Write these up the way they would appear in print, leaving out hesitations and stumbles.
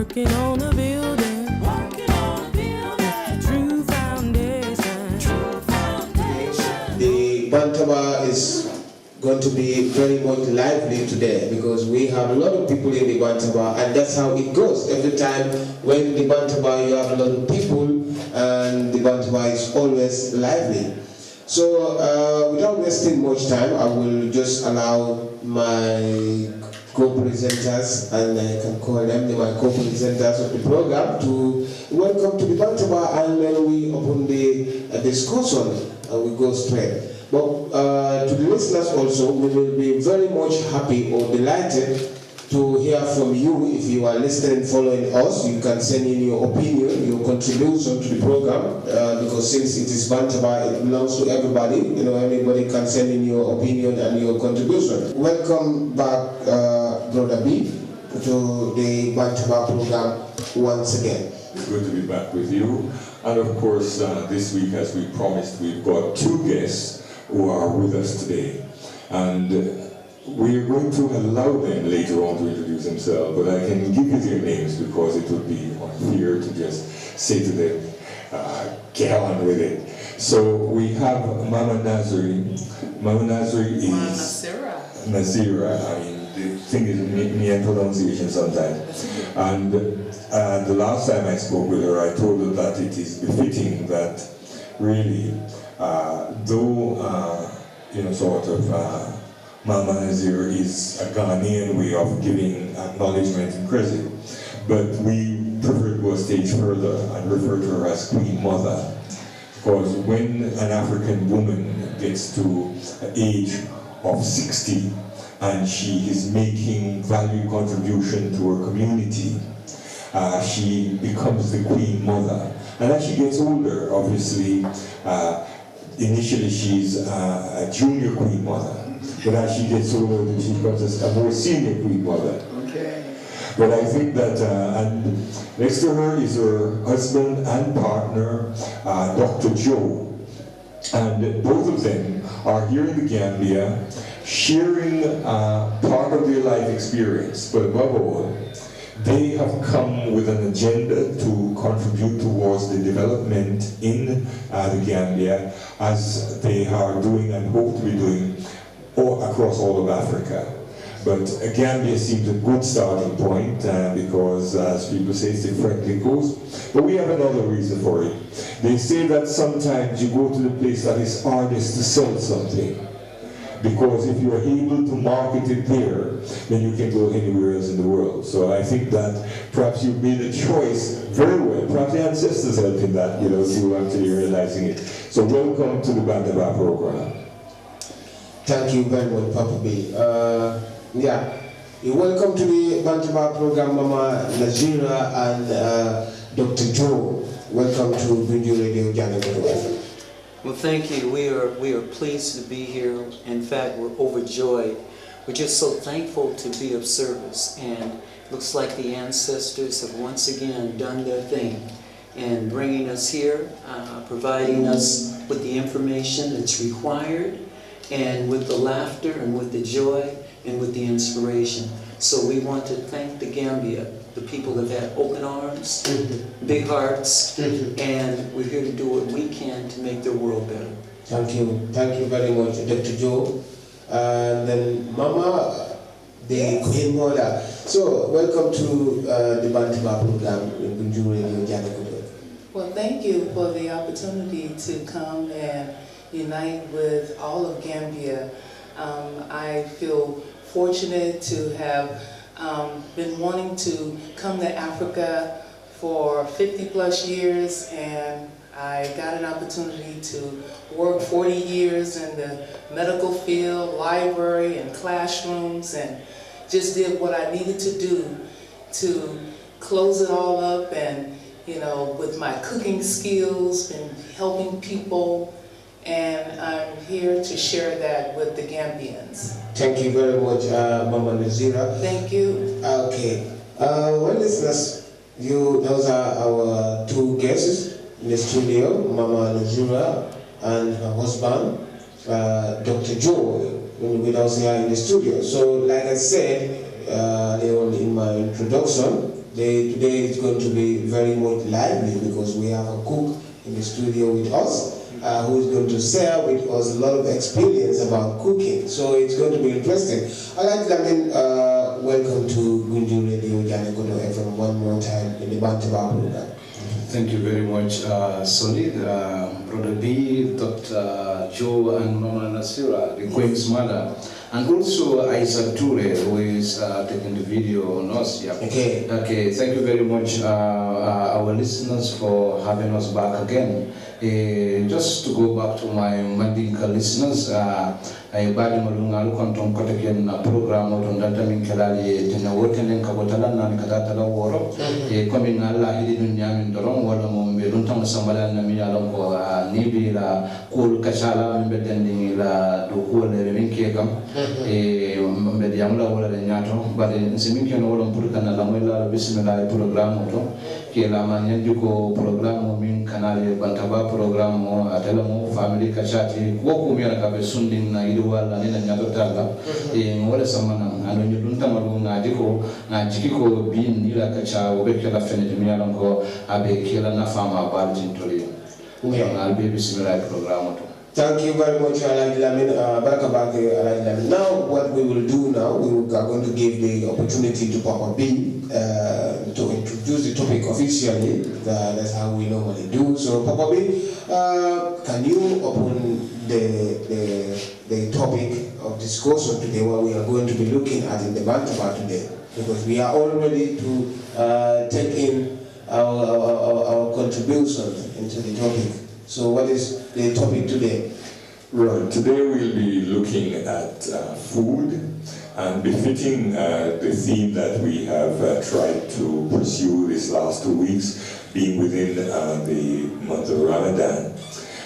Working on a building. True foundation. The Bantaba is going to be very much lively today because we have a lot of people in the Bantaba, and that's how it goes. Every time when the Bantaba, you have a lot of people, and the Bantaba is always lively. So without wasting much time, I will just allow my co-presenters, and I can call them my co-presenters of the program, to welcome to the Bantaba, and then we open the discussion and we go straight. But to the listeners also, we will be very much happy or delighted to hear from you. If you are listening, following us, you can send in your opinion, your contribution to the program, because since it is Bantaba, it belongs to everybody. You know, anybody can send in your opinion and your contribution. Welcome back, Brother B, to the Bantaba program once again. It's good to be back with you. And of course, this week, as we promised, we've got two guests who are with us today. And we are going to allow them later on to introduce themselves, but I can give you their names because it would be unfair to just say to them, get on with it. So we have Mama Nazari. Mama Nazari is Naasira. I mean, the thing is me and pronunciation sometimes. And the last time I spoke with her, I told her that it is befitting that really, though Mama Naasira is a Ghanaian way of giving acknowledgement and credit, but we prefer to go a stage further and refer to her as Queen Mother. Because when an African woman gets to the age of 60 and she is making valued contribution to her community, she becomes the Queen Mother. And as she gets older, obviously, initially she's a junior Queen Mother. But as she gets older, she becomes a more senior Queen Mother. Okay. But I think that, and next to her is her husband and partner, Dr. Joe. And both of them are here in the Gambia, sharing part of their life experience. But above all, they have come with an agenda to contribute towards the development in the Gambia, as they are doing and hope to be doing across all of Africa. But Gambia seems a good starting point because, as people say, it's a friendly coast. But we have another reason for it. They say that sometimes you go to the place that is hardest to sell something, because if you're able to market it there, then you can go anywhere else in the world. So I think that perhaps you've made a choice very well. Perhaps the ancestors helped in that, you know, to actually realizing it. So welcome to the Bantaba program. Thank you very much, Papa B. Welcome to the Bantaba program, Mama Naasira and Dr. Joe. Welcome to Grunjur Radio, Janneh Koto. Well, thank you. We are pleased to be here. In fact, we're overjoyed. We're just so thankful to be of service, and it looks like the ancestors have once again done their thing in bringing us here, providing us with the information that's required, and with the laughter, and with the joy, and with the inspiration. So we want to thank the Gambia. The people have had open arms, big hearts, and we're here to do what we can to make their world better. Thank you very much, Dr. Joe. And then Mama, the Queen Mother. So welcome to the Bantaba program in Grunjur Radio, Janneh Koto. Well, thank you for the opportunity to come and unite with all of Gambia. I feel fortunate to have been wanting to come to Africa for 50 plus years, and I got an opportunity to work 40 years in the medical field, library, and classrooms, and just did what I needed to do to close it all up, and with my cooking skills and helping people, and I'm here to share that with the Gambians. Thank you very much, Mama Naasira. Thank you. Okay. Well, listeners, those are our two guests in the studio, Mama Naasira and her husband, Dr. Joe, with us here in the studio. So, like I said in my introduction, Today is going to be very much lively because we have a cook in the studio with us who is going to share with us a lot of experience about cooking. So it's going to be interesting. I'd like to welcome to Grunjur Radio Janneh Koto FM one more time in the Bantaba program. Thank you very much, Solid, Brother B, Dr. Joe, and Mama Naasira, the Queen's mother, and also Isaac Ture, who is taking the video on us. Yeah. Okay. Okay. Thank you very much, our listeners, for having us back again. Just to go back to my Mandinka listeners, I badi malunga konton kotaken program on data min kalali tena working kabotala nan kadata woro coming Allah hidin nyamin doron wala mo be luntang sambala na mi alam ko nibi la kul kashala min bedendi la do ko le min ke kam be yamla wala le nyato bade simin ke no wala purkana la mala bismillah program to ke la man ko program min kanali bantaba program mo atela mo family kashati ko ko mi ka be sundin na wala ni na nyato tala wala samana ando nyudunta malu ngadi ko ngajiki ko bin ni la kacha o be kala fene mi alam ko abe kila na fama baltin toli ngal be bismillah program to. Thank you very much, Alaji Lamin. Barakabake, Alaji Lamin. Now, what we will do now, we are going to give the opportunity to Papa B to introduce the topic officially. That's how we normally do. So, Papa B, can you open the topic of discussion today, what we are going to be looking at in the Bantaba today? Because we are all ready to take in our contribution into the topic. So what is the topic today? Right, today we'll be looking at food and befitting the theme that we have tried to pursue these last 2 weeks, being within the month of Ramadan.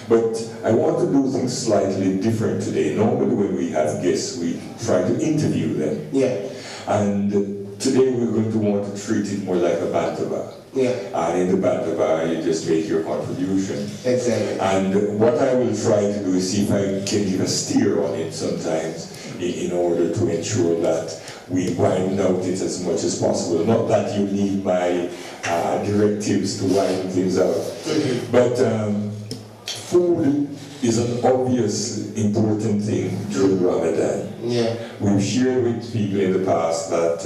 But I want to do things slightly different today. Normally when we have guests, we try to interview them. Yeah. And today we're going to want to treat it more like a bantaba. Yeah. And in the bantaba, you just make your contribution. Exactly. And what I will try to do is see if I can give a steer on it sometimes in order to ensure that we widen out it as much as possible. Not that you need my directives to widen things out. Mm-hmm. But food is an obvious important thing during Ramadan. Yeah. We've shared with people in the past that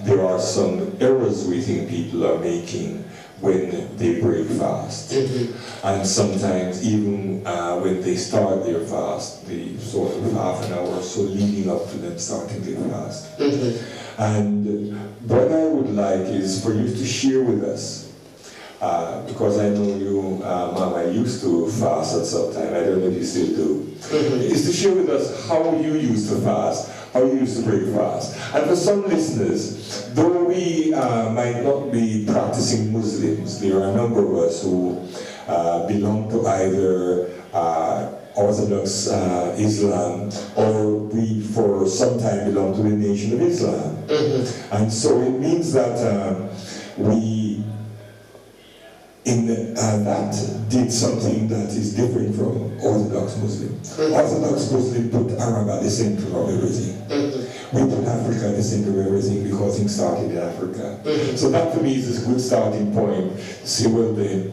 there are some errors we think people are making when they break fast. Mm-hmm. And sometimes even when they start their fast, the sort of half an hour or so leading up to them starting their fast. Mm-hmm. And what I would like is for you to share with us, because I know you, Mama, used to fast at some time, I don't know if you still do, is to share with us how you used to fast, how you used to break fast. And for some listeners, though we might not be practicing Muslims, there are a number of us who belong to either Orthodox Islam, or we for some time belong to the Nation of Islam. Mm-hmm. And so it means that we in that did something that is different from Orthodox Muslim. Mm-hmm. Orthodox Muslim put Arab at the center of everything. Mm-hmm. We put Africa at the center of everything because things started in Africa. Mm-hmm. So that to me is a good starting point to say, well then,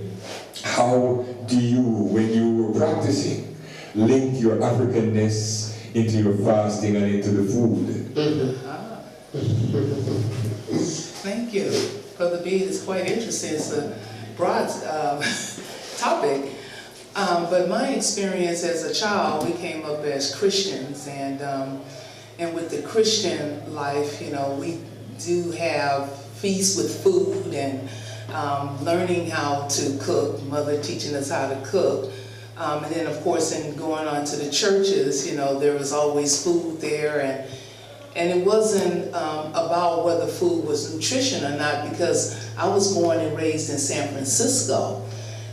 how do you, when you were practicing, link your Africanness into your fasting and into the food? Mm-hmm. Thank you. Brother B, it's quite interesting. It's a broad topic. But my experience as a child, we came up as Christians, and with the Christian life, you know, we do have feasts with food and learning how to cook, mother teaching us how to cook. And then of course in going on to the churches, you know, there was always food there, and it wasn't about whether food was nutrition or not, because I was born and raised in San Francisco.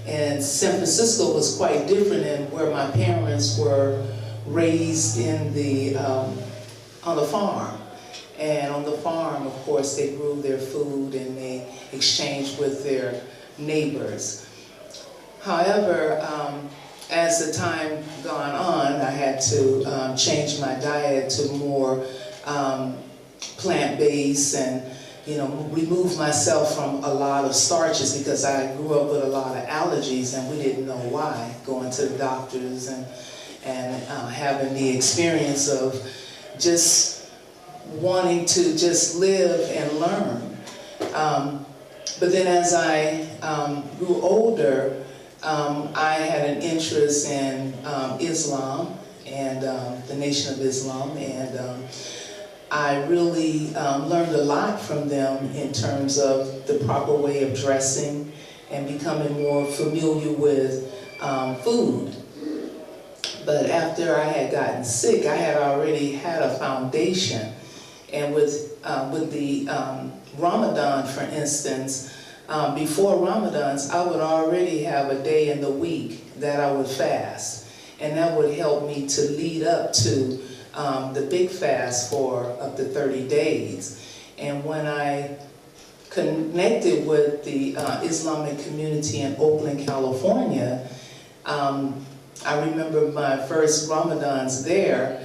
And San Francisco was quite different than where my parents were raised in the, on the farm. And on the farm, of course, they grew their food and they exchanged with their neighbors. However, as the time gone on, I had to change my diet to more plant-based, remove myself from a lot of starches because I grew up with a lot of allergies and we didn't know why, going to the doctors and having the experience of just wanting to just live and learn. But then as I grew older, I had an interest in Islam and the Nation of Islam, and I really learned a lot from them in terms of the proper way of dressing and becoming more familiar with food. But after I had gotten sick, I had already had a foundation, and with the Ramadan, for instance, before Ramadans, I would already have a day in the week that I would fast, and that would help me to lead up to the big fast for up to 30 days. And when I connected with the Islamic community in Oakland, California, I remember my first Ramadans there.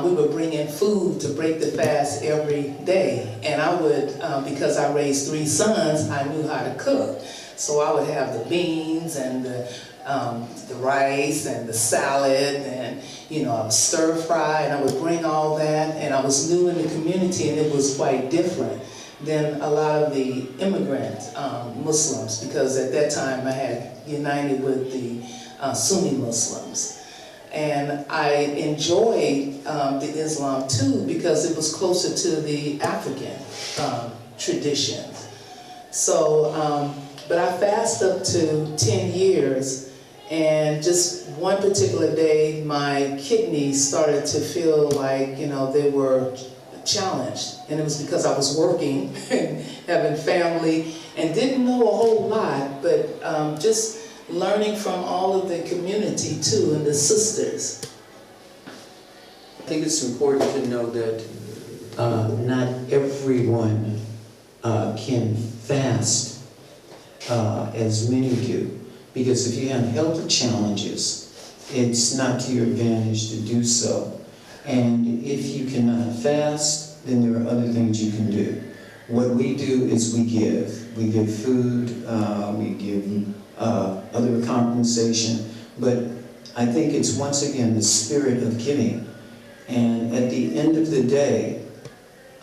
We would bring in food to break the fast every day. And I would, because I raised 3 sons, I knew how to cook. So I would have the beans and the rice and the salad, and I would stir fry, and I would bring all that. And I was new in the community, and it was quite different than a lot of the immigrant Muslims, because at that time I had united with the Sunni Muslims. And I enjoyed the Islam too because it was closer to the African traditions. So, but I fasted up to 10 years, and just one particular day my kidneys started to feel like, they were challenged. And it was because I was working and having family and didn't know a whole lot, but just learning from all of the community too, and the sisters. I think it's important to know that not everyone can fast as many do, because if you have health challenges, it's not to your advantage to do so. And if you cannot fast, then there are other things you can do. What we do is we give. We give food, we give other compensation, but I think it's once again the spirit of giving. And at the end of the day,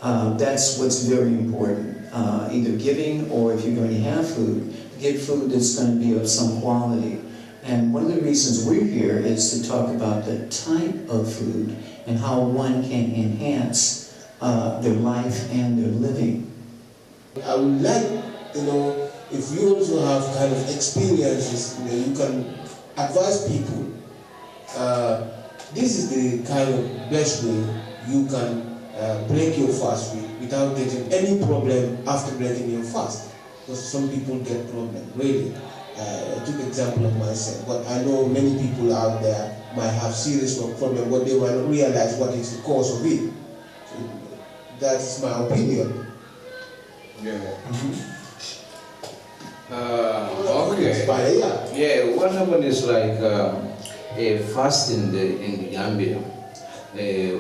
that's what's very important. Either giving, or if you're going to have food, get food that's going to be of some quality. And one of the reasons we're here is to talk about the type of food and how one can enhance their life and their living. I would like, if you also have kind of experiences, you can advise people. This is the kind of best way you can break your fast without getting any problem after breaking your fast. Because some people get problem, really. I took example of myself, but I know many people out there might have serious problem, but they will realize what is the cause of it. So that's my opinion. Yeah. Okay. Yeah, what happened is like a fast in the Gambia.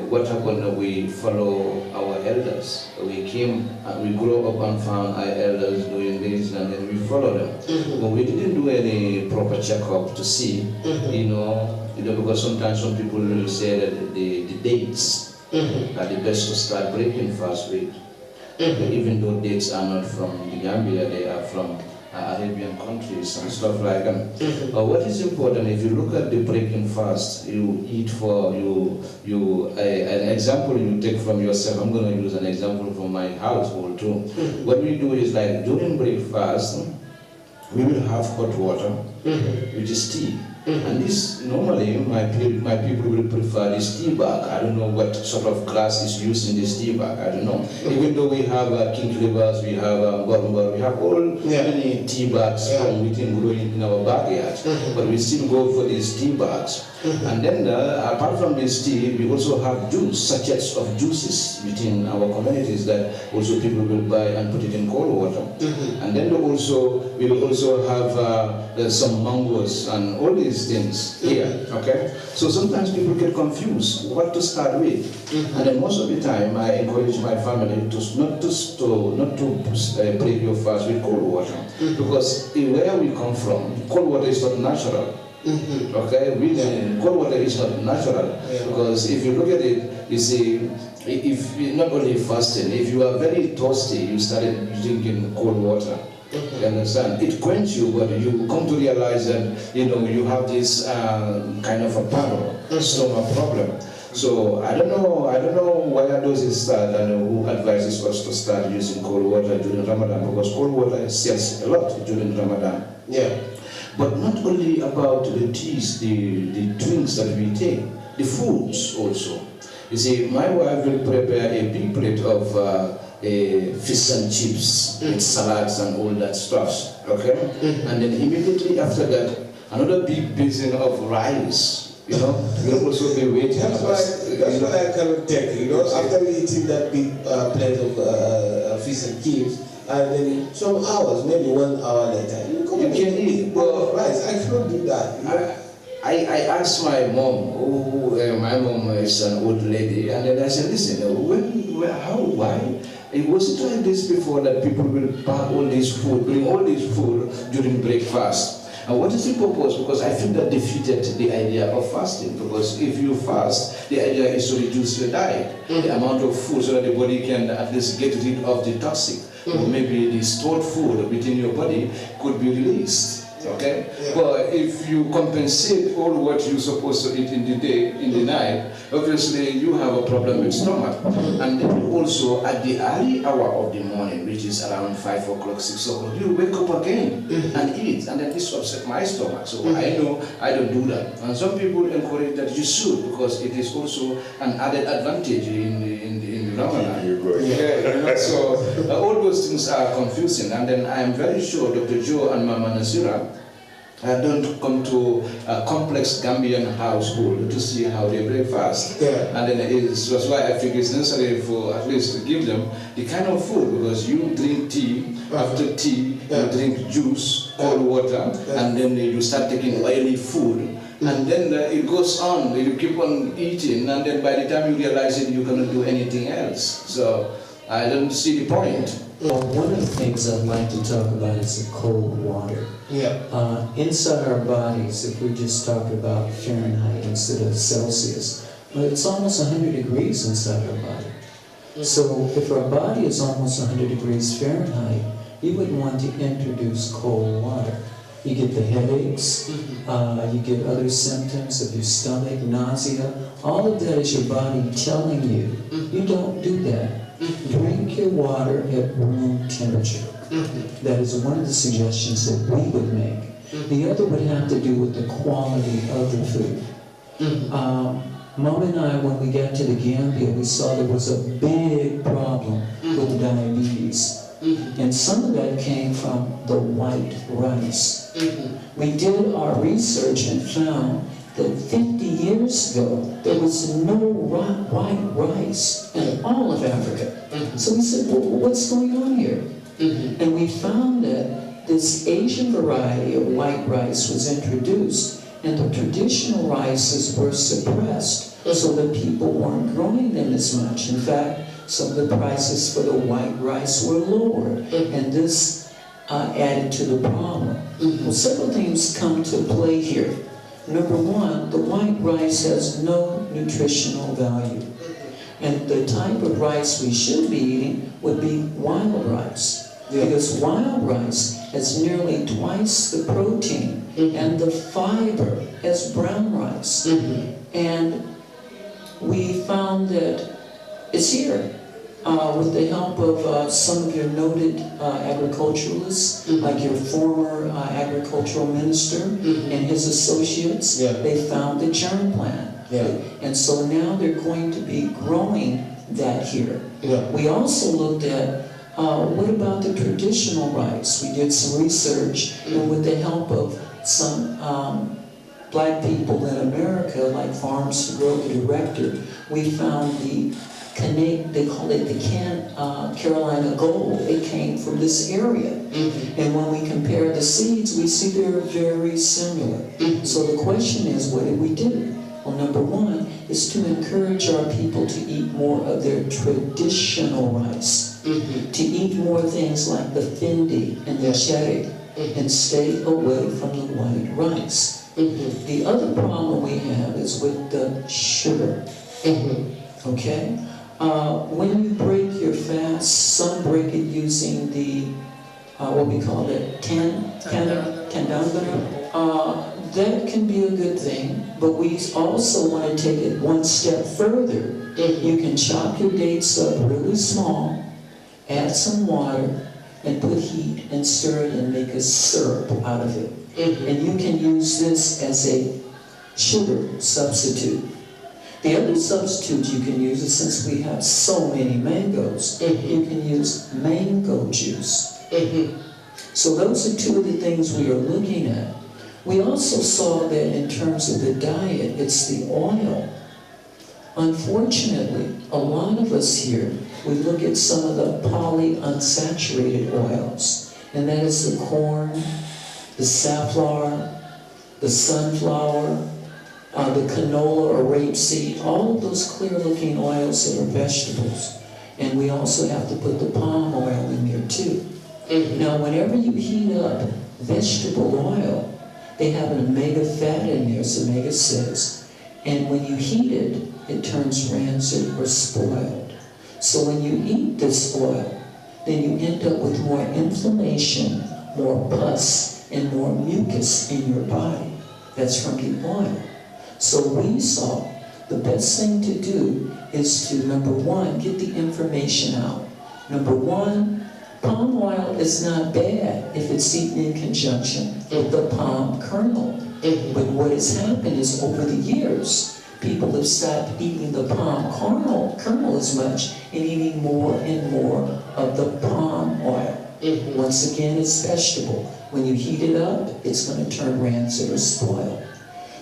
What happened? We follow our elders. We grew up and found our elders doing this, and then we follow them. But we didn't do any proper checkup to see, because sometimes some people will say that the dates are the best to start breaking fast with. Even though dates are not from the Gambia, they are from Arabian countries and stuff like that. What is important, if you look at the breaking fast, you eat for an example you take from yourself. I'm going to use an example from my household too. What we do is, like, during breakfast, we will have hot water, which is tea. And this, normally, my people will prefer this tea bag. I don't know what sort of glass is used in this tea bag. I don't know. Even though we have king rivers, we have Borumbar, we have all many tea bags from within growing in our backyard. But we still go for these tea bags. And then, apart from this tea, we also have sachets of juices within our communities that also people will buy and put it in cold water. And then we will also have some some mangoes and all these things here, okay? So sometimes people get confused what to start with. And then most of the time I encourage my family to not to break your fast with cold water. Because where we come from, cold water is not natural. Okay, really, cold water is not natural. Because if you look at it, you see, if not only fasting, if you are very thirsty, you started drinking cold water. You understand? It quenches you, but you come to realize that you have this kind of a battle, stomach problem. So I don't know where those start and who advises us to start using cold water during Ramadan, because cold water sells a lot during Ramadan. Yeah. But not only about the teas, the drinks that we take, the foods also. You see, my wife will prepare a big plate of fish and chips with salads and all that stuff, okay? And then immediately after that, another big basin of rice, will also be waiting. That's why I cannot take, after eating that big plate of fish and chips, and then some hours, maybe 1 hour later, you can eat bowl of rice. I cannot do that. I asked my mom, my mom is an old lady, and then I said, listen, why? It wasn't like this before that people will pack all this food, bring all this food during breakfast. And what is the purpose? Because I think that defeated the idea of fasting. Because if you fast, the idea is to reduce your diet, the amount of food, so that the body can at least get rid of the toxic, or maybe the stored food within your body could be released. Okay? But if you compensate all what you're supposed to eat in the day, in the night, obviously you have a problem with stomach. And then also at the early hour of the morning, which is around 5 o'clock, 6 o'clock, you wake up again and eat, and then this upset my stomach. So I know I don't do that. And some people encourage that you should, because it is also an added advantage in the Ramadan. So all those things are confusing, and then I am very sure Dr. Joe and Mama Naasira don't come to a complex Gambian household to see how they breakfast. And then that's why I think it's necessary for at least to give them the kind of food, because you drink tea, after tea you drink juice, cold water, and then you start taking oily food. And then it goes on, you keep on eating, and then by the time you realize it, you cannot do anything else. So I don't see the point. Well, one of the things I'd like to talk about is the cold water. Inside our bodies, if we just talk about Fahrenheit instead of Celsius, it's almost 100 degrees inside our body. So if our body is almost 100 degrees Fahrenheit, you wouldn't want to introduce cold water. You get the headaches, you get other symptoms of your stomach, nausea. All of that is your body telling you, you don't do that. Drink your water at room temperature. That is one of the suggestions that we would make. The other would have to do with the quality of the food. Mom and I, when we got to the Gambia, we saw there was a big problem with diabetes. And some of that came from the white rice. We did our research and found that 50 years ago, there was no white rice in all of Africa. So we said, well, what's going on here? And we found that this Asian variety of white rice was introduced, and the traditional rices were suppressed, so that people weren't growing them as much. In fact, some of the prices for the white rice were lowered, and this added to the problem. Well, several things come to play here. Number one, the white rice has no nutritional value. And the type of rice we should be eating would be wild rice. Because wild rice has nearly twice the protein and the fiber as brown rice. And we found that it's here. With the help of some of your noted agriculturalists, like your former agricultural minister and his associates, they found the germ plant. And so now they're going to be growing that here. We also looked at what about the traditional rice? We did some research, and with the help of some black people in America, like Farms to Grow, the director, we found the they call it the Carolina Gold. It came from this area. And when we compare the seeds, we see they're very similar. So the question is, what did we do? Well, number one is to encourage our people to eat more of their traditional rice, to eat more things like the findi and the cherry, and stay away from the white rice. The other problem we have is with the sugar. Okay? When you break your fast, some break it using the, what we call it, candangana. That can be a good thing, but we also want to take it one step further. You can chop your dates up really small, add some water, and put heat and stir it and make a syrup out of it. And you can use this as a sugar substitute. The other substitute you can use is, since we have so many mangoes, you can use mango juice. So those are two of the things we are looking at. We also saw that in terms of the diet, it's the oil. Unfortunately, a lot of us here, we look at some of the polyunsaturated oils, and that is the corn, the safflower, the sunflower, the canola or rapeseed, all of those clear-looking oils that are vegetables. And we also have to put the palm oil in there too. Now, whenever you heat up vegetable oil, they have an omega fat in there, it's omega-6. And when you heat it, it turns rancid or spoiled. So when you eat this oil, then you end up with more inflammation, more pus, and more mucus in your body. That's from the oil. So we saw the best thing to do is to, number one, get the information out. Number one, palm oil is not bad if it's eaten in conjunction with the palm kernel. But what has happened is, over the years, people have stopped eating the palm kernel as much and eating more and more of the palm oil. Once again, it's vegetable. When you heat it up, it's going to turn rancid or spoiled.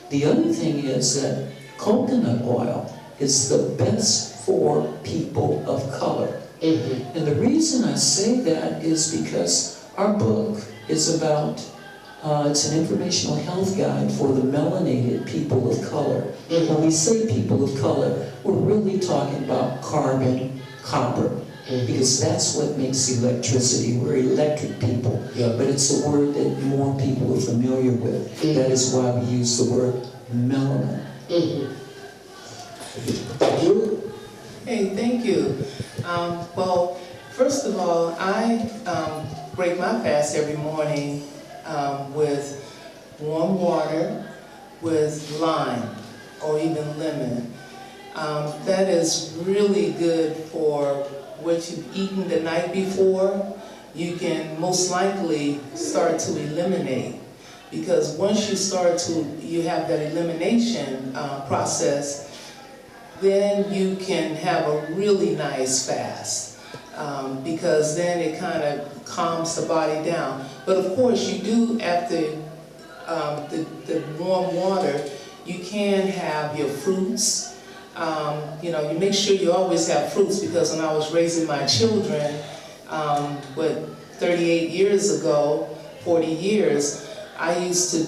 The other thing is that coconut oil is the best for people of color. And the reason I say that is because our book is about, it's an informational health guide for the melanated people of color. When we say people of color, we're really talking about carbon, copper, because that's what makes electricity. We're electric people, but it's a word that more people are familiar with. That is why we use the word melanin. Thank you. Hey, thank you. Well, first of all, I break my fast every morning with warm water with lime or even lemon. That is really good for what you've eaten the night before. You can most likely start to eliminate, because once you have that elimination process, then you can have a really nice fast, because then it kind of calms the body down. But of course, you do, after the warm water, you can have your fruits. You know, you make sure you always have fruits, because when I was raising my children, 38 years ago, 40 years, I used to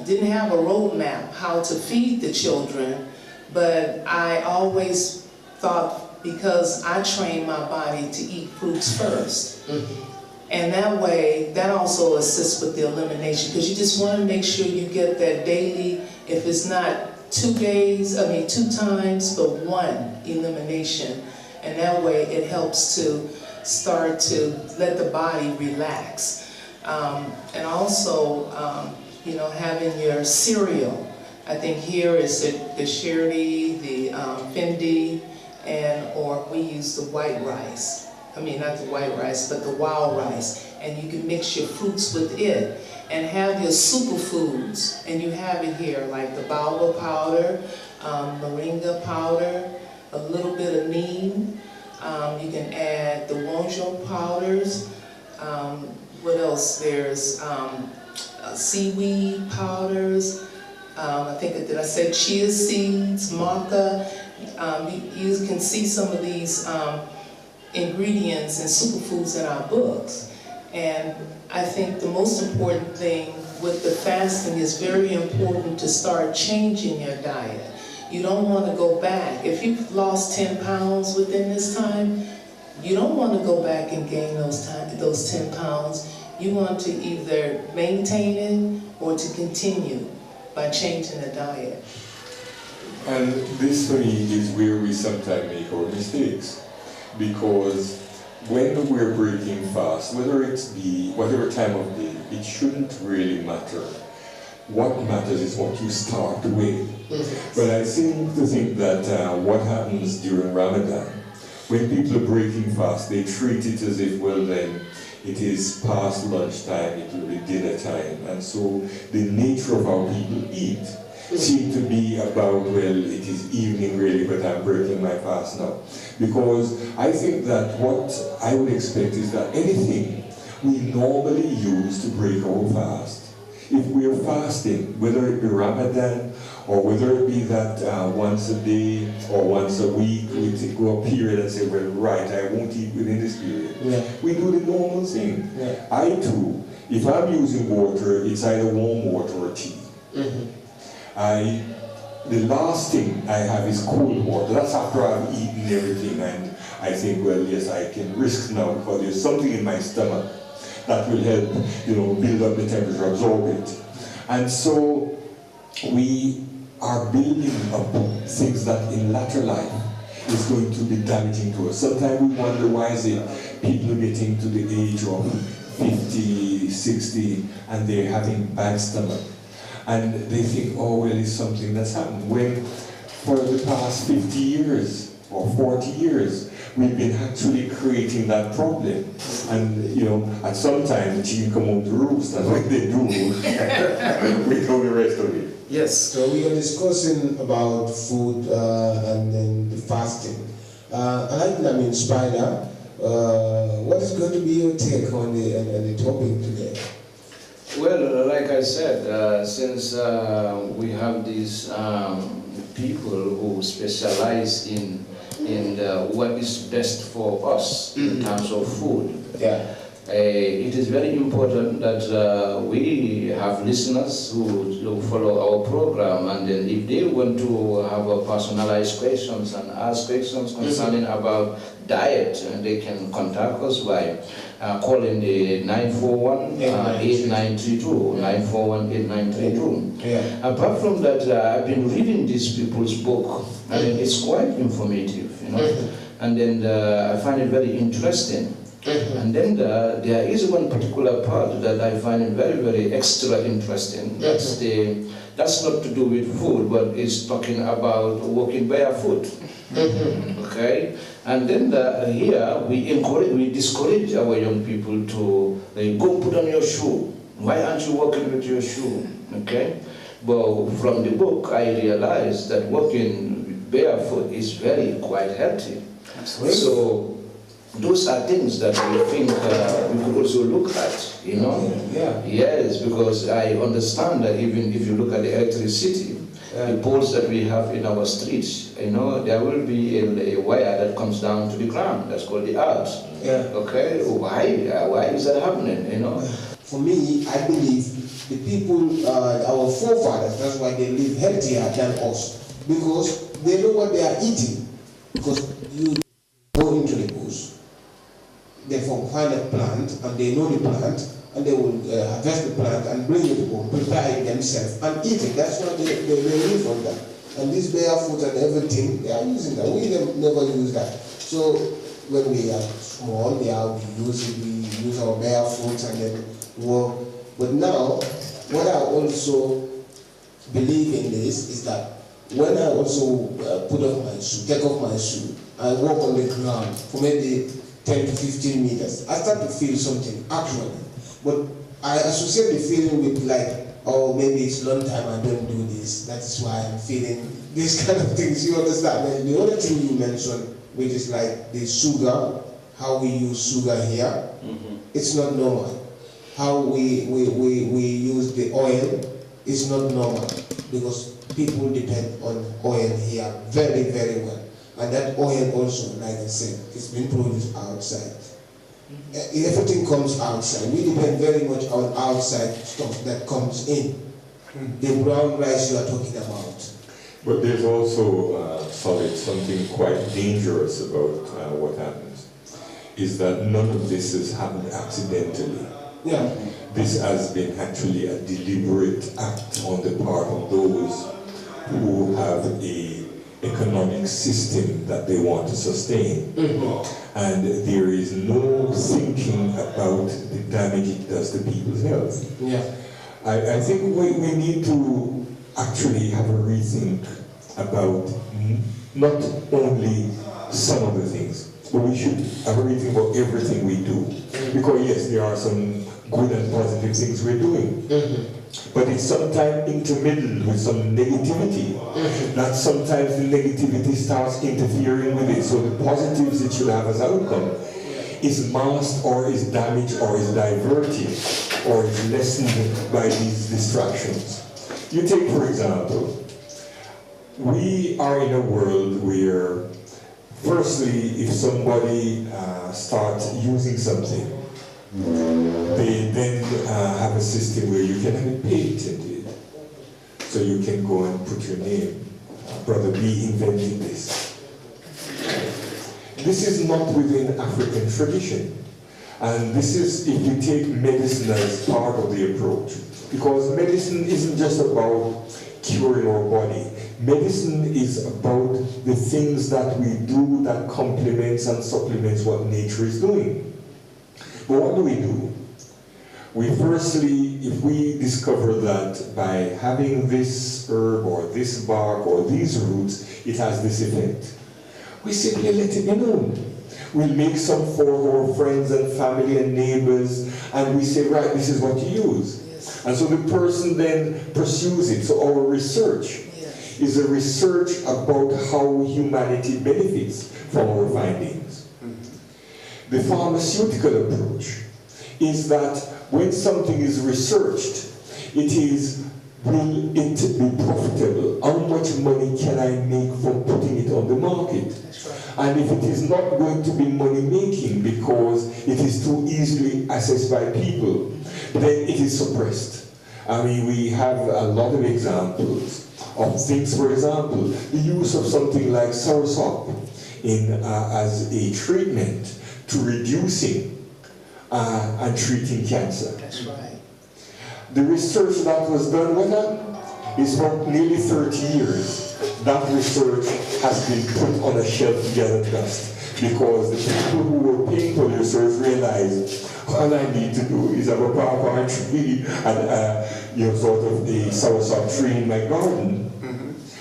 didn't have a roadmap how to feed the children, but I always thought, because I trained my body to eat fruits first. And that way, that also assists with the elimination, because you just want to make sure you get that daily, if it's not 2 times, but one elimination. And that way it helps to start to let the body relax. And also, you know, having your cereal. I think here is the sherry, the findi, or we use the white rice. I mean, not the white rice, but the wild rice. And you can mix your fruits with it. And have your superfoods, and you have it here, like the baobab powder, moringa powder, a little bit of neem. You can add the wonjo powders. What else? There's seaweed powders. I think, did I say chia seeds, maca? You can see some of these ingredients and superfoods in our books. And I think the most important thing with the fasting is very important to start changing your diet. You don't want to go back. If you've lost 10 pounds within this time, you don't want to go back and gain those 10 pounds. You want to either maintain it or to continue by changing the diet. And this for me is where we sometimes make our mistakes, because when we're breaking fast, whether it's whatever time of day, it shouldn't really matter. What matters is what you start with. But I seem to think that what happens during Ramadan, when people are breaking fast, they treat it as if, well then, it is past lunchtime, it will be dinner time, and so the nature of how people eat seem to be about, well, it is evening really, but I'm breaking my fast now. Because I think that what I would expect is that anything we normally use to break our fast, if we are fasting, whether it be Ramadan, or whether it be that once a day or once a week, we go a period and say, well, right, I won't eat within this period. Yeah. We do the normal thing. Yeah. I too, if I'm using water, it's either warm water or tea. The last thing I have is cold water. That's after I've eaten everything, and I think, well, yes, I can risk now because there's something in my stomach that will help, build up the temperature, absorb it. And so we are building up things that in latter life is going to be damaging to us. Sometimes we wonder why is it people getting to the age of 50, 60, and they're having bad stomach. And they think, oh, well, it's something that's happened. When for the past 50 years or 40 years, we've been actually creating that problem. And, at some time, the chicken come home to roost, and when they do, we know the rest of it. Yes, so we are discussing about food and then the fasting. Spider, what is going to be your take on the topic today? Well, like I said, since we have these people who specialize in what is best for us in terms of food, it is very important that we have listeners who follow our program, and then if they want to have a personalized questions and ask questions concerning about diet, they can contact us by calling the 941-8932, 941-8932. Apart from that, I've been reading these people's book, and it's quite informative, and then I find it very interesting. And then there is one particular part that I find it very, very extra interesting. That's not to do with food, but it's talking about walking barefoot. Okay? And then here we discourage our young people to go put on your shoe. Why aren't you walking with your shoe? Okay? But from the book, I realized that walking barefoot is quite healthy. Absolutely. So those are things that we think we could also look at, Yes, because I understand that even if you look at the electricity, the poles that we have in our streets, there will be a wire that comes down to the ground. That's called the earth. Okay, why is that happening? For me, I believe the people, our forefathers, that's why they live healthier than us, because they know what they are eating. Because you go into the bush, they find a plant, and they know the plant, and they will harvest the plant and bring it home, prepare it themselves, and eat it. That's why they live on that. And this barefoot and everything, they are using that. We never use that. So when we are small, we use our barefoot and then walk. But now, what I also believe in this is that when I also take off my shoe, I walk on the ground for maybe 10 to 15 meters, I start to feel something actually. But I associate the feeling with maybe it's long time I don't do this. That's why I'm feeling these kind of things. You understand? And the other thing you mentioned, which is like the sugar, how we use sugar here, it's not normal. How we use the oil is not normal, because people depend on oil here very, very well. And that oil also, like I said, it's been produced outside. Everything comes outside. We depend very much on outside stuff that comes in. The brown rice you are talking about. But there's also, Solid, something quite dangerous about what happens, is that none of this has happened accidentally. Yeah. This has been actually a deliberate act on the part of those who have a economic system that they want to sustain. And there is no thinking about the damage it does to people's health. Yeah. I think we need to actually have a rethink about not only some of the things, but we should have a rethink about everything we do. Because yes, there are some good and positive things we're doing. But it's sometimes intermingled with some negativity. That sometimes the negativity starts interfering with it. So the positives it should have as outcome is masked or is damaged or is diverted or is lessened by these distractions. You take, for example, we are in a world where, firstly, if somebody starts using something, they then have a system where you can have it patented. So you can go and put your name, Brother B invented this. This is not within African tradition. And this is if you take medicine as part of the approach. Because medicine isn't just about curing our body. Medicine is about the things that we do that complements and supplements what nature is doing. But what do? We firstly, if we discover that by having this herb or this bark or these roots, it has this effect, we simply let it be known. We'll make some for our friends and family and neighbors, and we say, right, this is what you use. Yes. And so the person then pursues it. So our research is a research about how humanity benefits from our findings. The pharmaceutical approach is that when something is researched, will it be profitable? How much money can I make from putting it on the market? That's right. And if it is not going to be money making because it is too easily accessed by people, then it is suppressed. I mean, we have a lot of examples of things, for example, the use of something like soursop as a treatment to reducing and treating cancer. That's right. The research that was done with that is for nearly 30 years. That research has been put on a shelf to gather dust because the people who were paying for the research realized all I need to do is have a pawpaw tree and sort of a soursop tree in my garden.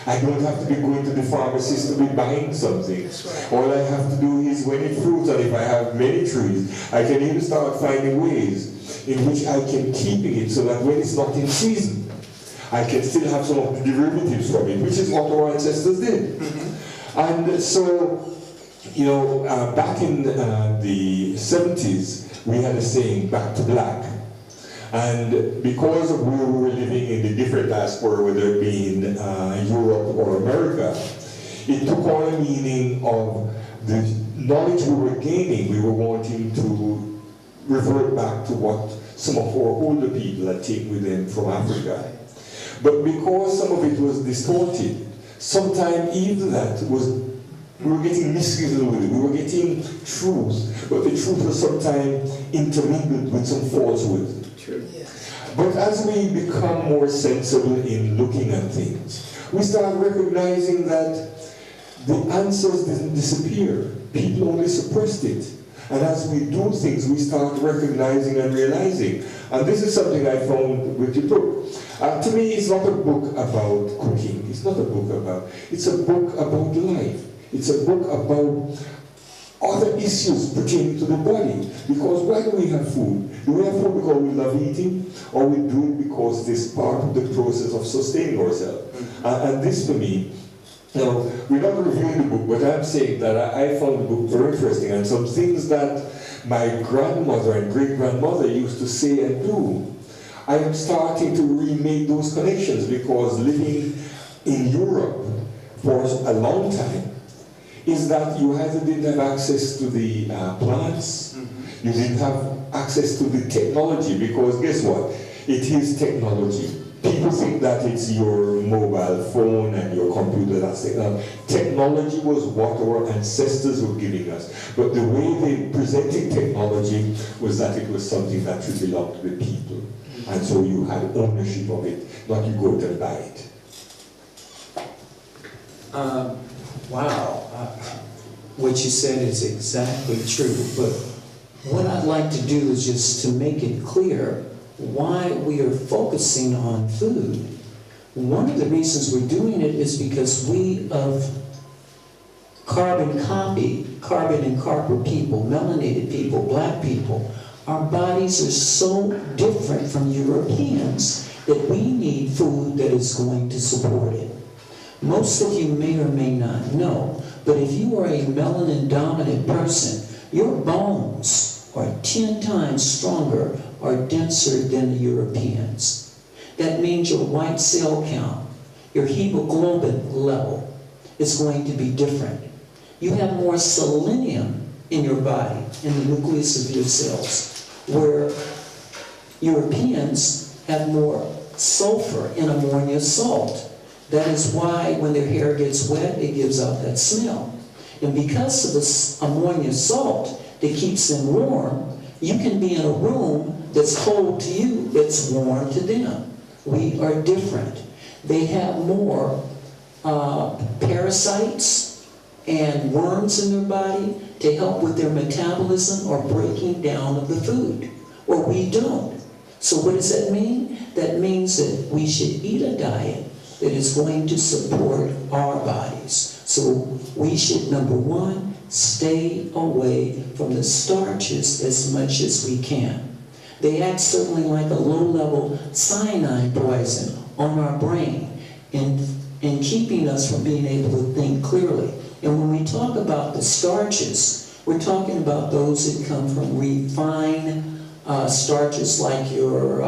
I don't have to be going to the pharmacist to be buying something. Right. All I have to do is when it fruits, and if I have many trees, I can even start finding ways in which I can keep it so that when it's not in season, I can still have some of the derivatives from it, which is what our ancestors did. And so, back in the 70s, we had a saying, back to black. And because of where we were living in the different diaspora, whether it be in Europe or America, it took on a meaning of the knowledge we were gaining. We were wanting to revert back to what some of our older people had taken with them from Africa. But because some of it was distorted, sometimes even that we were getting misleading with it. We were getting truth, but the truth was sometimes intermingled with some falsehood. But as we become more sensible in looking at things, we start recognizing that the answers didn't disappear. People only suppressed it. And as we do things, we start recognizing and realizing. And this is something I found with the book. To me, it's not a book about cooking. It's not a book about, it's a book about life. It's a book about other issues pertaining to the body. Because why do we have food? Do we have food because we love eating? Or we do it because it is part of the process of sustaining ourselves? And this for me, we're not reviewing the book, but I'm saying that I found the book very interesting, and some things that my grandmother and great-grandmother used to say and do, I am starting to remake those connections because living in Europe for a long time, is that you either didn't have access to the plants, you didn't have access to the technology, because guess what? It is technology. People think that it's your mobile phone and your computer, that's technology. Technology was what our ancestors were giving us. But the way they presented technology was that it was something that should belong to the people. And so you had ownership of it, not you go to buy it. Wow. What you said is exactly true, but what I'd like to do is just to make it clear why we are focusing on food. One of the reasons we're doing it is because we of carbon and copper people, melanated people, black people, our bodies are so different from Europeans that we need food that is going to support it. Most of you may or may not know, but if you are a melanin-dominant person, your bones are 10 times stronger or denser than the Europeans. That means your white cell count, your hemoglobin level is going to be different. You have more selenium in your body, in the nucleus of your cells, where Europeans have more sulfur in ammonia salt. That is why when their hair gets wet, it gives out that smell. And because of this ammonia salt that keeps them warm, you can be in a room that's cold to you, that's warm to them. We are different. They have more parasites and worms in their body to help with their metabolism or breaking down of the food, or we don't. So what does that mean? That means that we should eat a diet that is going to support our bodies. So we should, number one, stay away from the starches as much as we can. They act certainly like a low-level cyanide poison on our brain in keeping us from being able to think clearly. And when we talk about the starches, we're talking about those that come from refined starches like your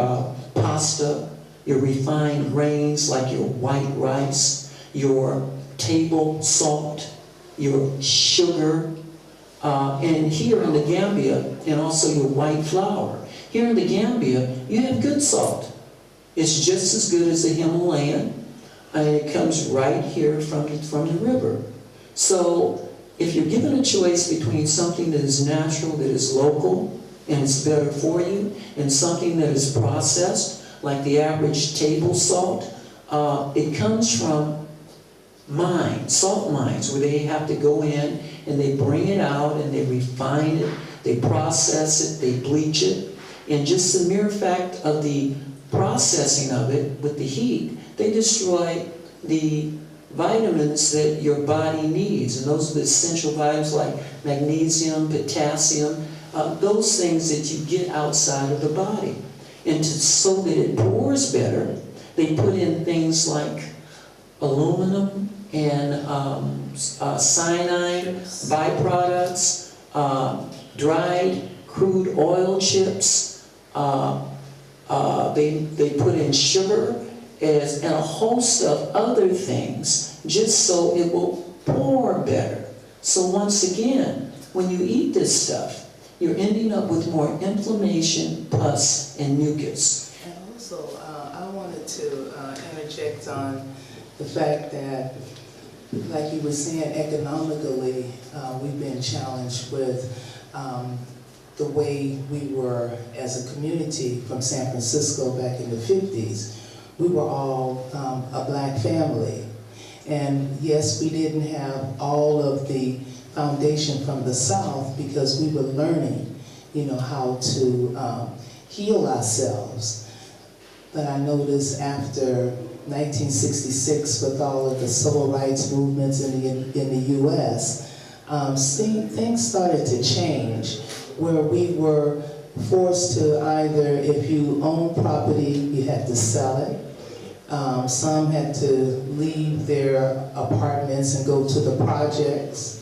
pasta, your refined grains like your white rice, your table salt, your sugar, and here in the Gambia, and also your white flour. Here in the Gambia, you have good salt. It's just as good as the Himalayan, and it comes right here from the river. So if you're given a choice between something that is natural, that is local, and it's better for you, and something that is processed, like the average table salt, it comes from mines, salt mines, where they have to go in and they bring it out and they refine it, they process it, they bleach it. And just the mere fact of the processing of it with the heat, they destroy the vitamins that your body needs. And those are the essential vitamins like magnesium, potassium, those things that you get outside of the body. And so that it pours better, they put in things like aluminum and cyanide byproducts, dried crude oil chips. They put in sugar and a host of other things just so it will pour better. So once again, when you eat this stuff, you're ending up with more inflammation, pus, and mucus. And also, I wanted to interject on the fact that, like you were saying, economically, we've been challenged with the way we were as a community from San Francisco back in the 50s. We were all a black family. And yes, we didn't have all of the foundation from the South because we were learning, how to heal ourselves. But I noticed after 1966, with all of the civil rights movements in the U.S., things started to change, where we were forced to either, if you own property, you had to sell it. Some had to leave their apartments and go to the projects.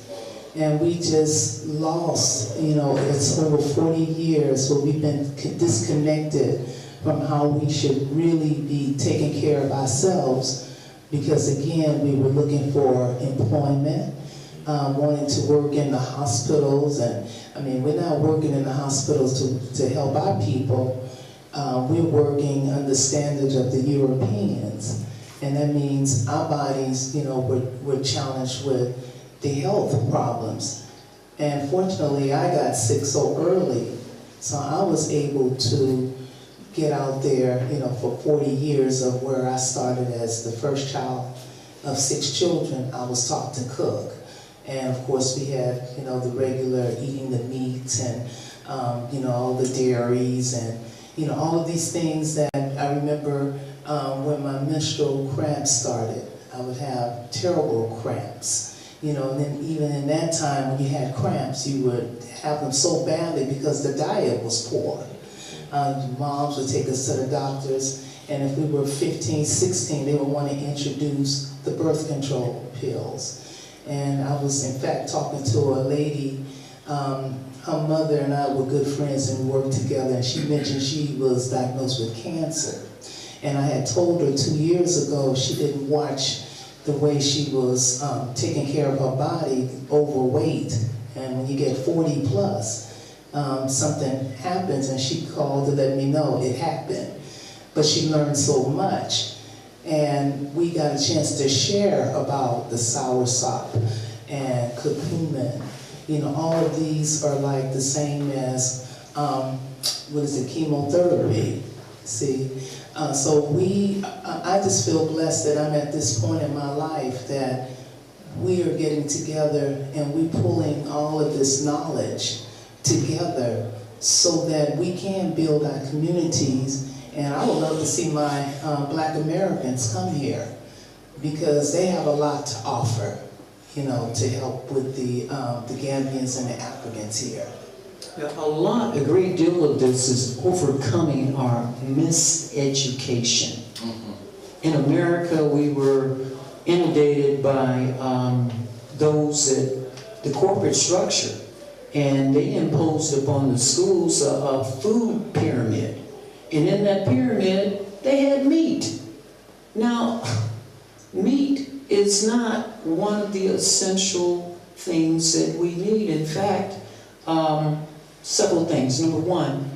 And we just lost, it's over 40 years where we've been disconnected from how we should really be taking care of ourselves, because again, we were looking for employment, wanting to work in the hospitals. And I mean, we're not working in the hospitals to help our people. We're working under standards of the Europeans. And that means our bodies, you know, we're challenged with the health problems. And fortunately, I got sick so early, so I was able to get out there, you know, for 40 years of where I started as the first child of 6 children. I was taught to cook. And of course, we had, you know, the regular eating the meat and, you know, all the dairies and, you know, all of these things that I remember when my menstrual cramps started. I would have terrible cramps. You know, and then even in that time when you had cramps, you would have them so badly because the diet was poor. Moms would take us to the doctors, and if we were 15, 16, they would want to introduce the birth control pills. And I was, in fact, talking to a lady, her mother and I were good friends and worked together, and she mentioned she was diagnosed with cancer. And I had told her 2 years ago she didn't watch the way she was taking care of her body, overweight. And when you get 40 plus, something happens, and she called to let me know it happened. But she learned so much. And we got a chance to share about the soursop and curcumin. You know, all of these are like the same as, chemotherapy, see? So I just feel blessed that I'm at this point in my life that we are getting together and we're pulling all of this knowledge together so that we can build our communities. And I would love to see my Black Americans come here because they have a lot to offer, you know, to help with the Gambians and the Africans here. A great deal of this is overcoming our miseducation. In America, we were inundated by those that the corporate structure, and they imposed upon the schools a food pyramid. And in that pyramid, they had meat. Now, meat is not one of the essential things that we need. In fact, several things. Number one,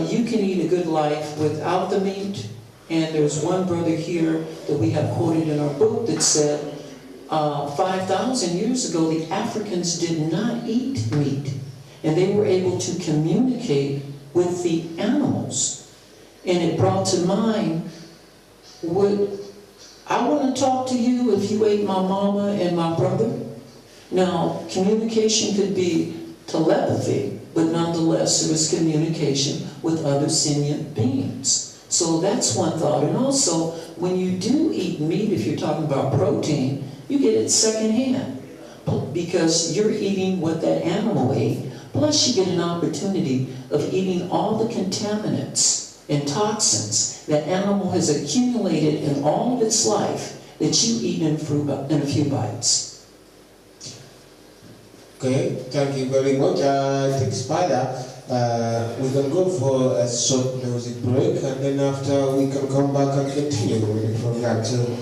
you can eat a good life without the meat. And there's one brother here that we have quoted in our book that said, 5,000 years ago, the Africans did not eat meat. And they were able to communicate with the animals. And it brought to mind, I want to talk to you if you ate my mama and my brother. Now, communication could be telepathy, but nonetheless, there was communication with other sentient beings. So that's one thought. And also, when you do eat meat, if you're talking about protein, you get it secondhand because you're eating what that animal ate. Plus, you get an opportunity of eating all the contaminants and toxins that animal has accumulated in all of its life that you eat in a few bites. Okay, thank you very much. I think Spider, we can go for a short music break, and then after we can come back and continue with the program. So,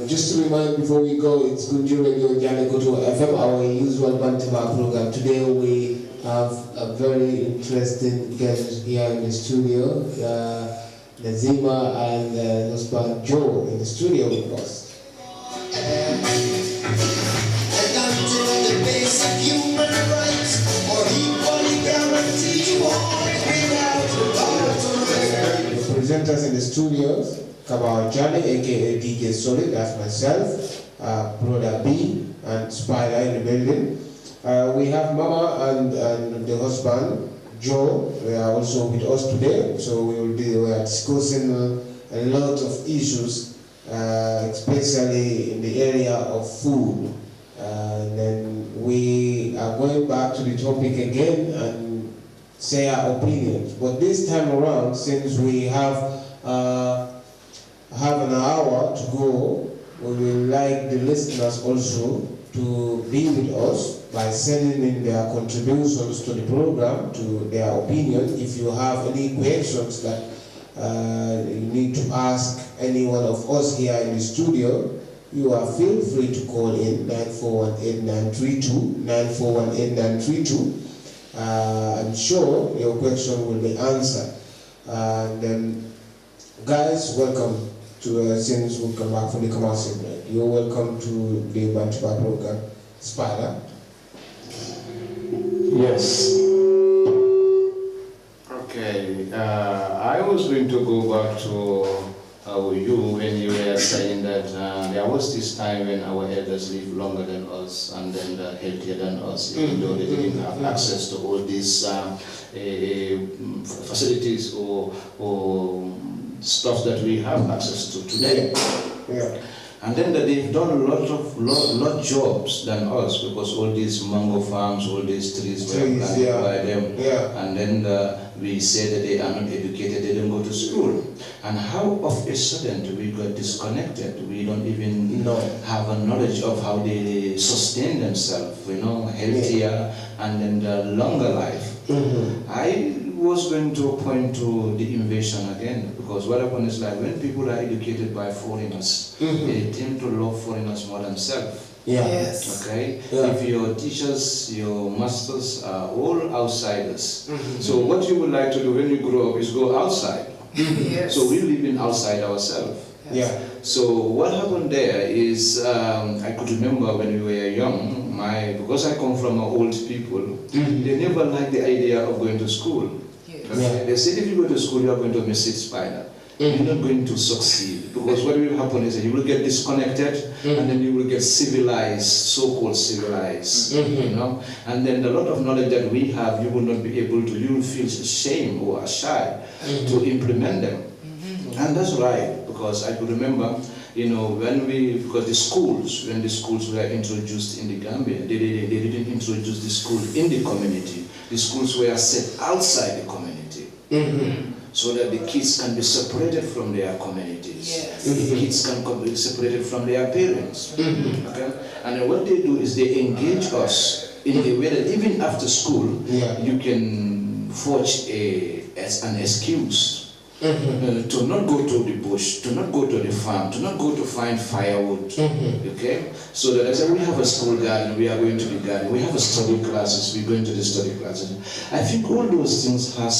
just to remind before we go, it's Grunjur Radio Janneh Koto FM, our usual Bantaba program. Today we have a very interesting guest here in the studio, Nazima and husband Joe in the studio with us. The presenters in the studios, Kabao Janneh, aka DJ Solid, that's myself, Brother B, and Spider in the building. We have Mama and the husband, Joe. They are also with us today, so we are discussing a lot of issues, especially in the area of food. And then we are going back to the topic again and say our opinions. But this time around, since we have an hour to go, we will like the listeners also to be with us by sending in their contributions to the program, to their opinion. If you have any questions that you need to ask any one of us here in the studio, you are feel free to call in 9418932, 9418932. I'm sure your question will be answered. And then, guys, welcome to since we come back from the commercial break. You're welcome to the Bantuba program, Spider. Yes. Okay. I was going to go back to you when you were saying that there was this time when our elders lived longer than us and then healthier than us, even though they didn't have access to all these facilities or stuff that we have access to today. Yeah. And then they've done a lot jobs than us, because all these mango farms, all these trees were planted by them. Yeah. And then we say that they are not educated, they don't go to school. And how of a sudden we got disconnected? We don't even have a knowledge of how they sustain themselves, healthier and then the longer life. I was going to point to the invasion again, because what happened is like when people are educated by foreigners, they tend to love foreigners more than self. Yeah. Yes. Okay? Yeah. If your teachers, your masters are all outsiders, so what you would like to do when you grow up is go outside. Yes. So we live in outside ourselves. Yeah. So what happened there is, I could remember when we were young, because I come from old people, they never liked the idea of going to school. Yes. Okay? They said if you go to school, you are going to miss it, Spider. You're not going to succeed, because what will happen is that you will get disconnected and then you will get civilized, so-called civilized, and then a lot of knowledge that we have, you will not be able to, you will feel ashamed or shy to implement them. And that's right, because I could remember, because when the schools were introduced in the Gambia, they didn't introduce the school in the community. The schools were set outside the community. So that the kids can be separated from their communities. Yes. The kids can be separated from their parents. Okay? And then what they do is they engage us in the way that even after school, you can forge an excuse to not go to the bush, to not go to the farm, to not go to find firewood. Okay? So that I said, we have a school garden, we are going to the garden. We have a study classes, we're going to the study classes. I think all those things has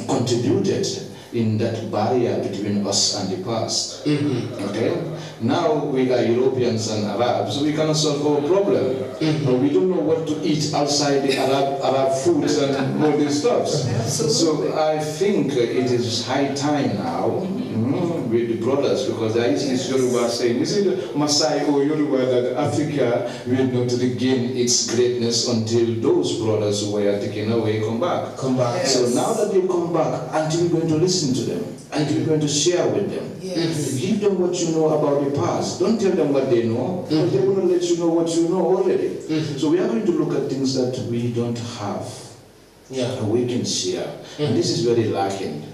contributed in that barrier between us and the past. Okay? Now we are Europeans and Arabs, so we cannot solve our problem. We don't know what to eat outside the Arab foods and all these stuff. So I think it is high time now with the brothers, because there is this Yoruba saying, is it Masai or Yoruba that Africa will not regain its greatness until those brothers who were taken away come back. Yes. So now that they come back, aren't we going to listen to them? Aren't we going to share with them? Yes. Give them what you know about the past. Don't tell them what they know, but they're going to let you know what you know already. So we are going to look at things that we don't have. And we can share. And this is very lacking.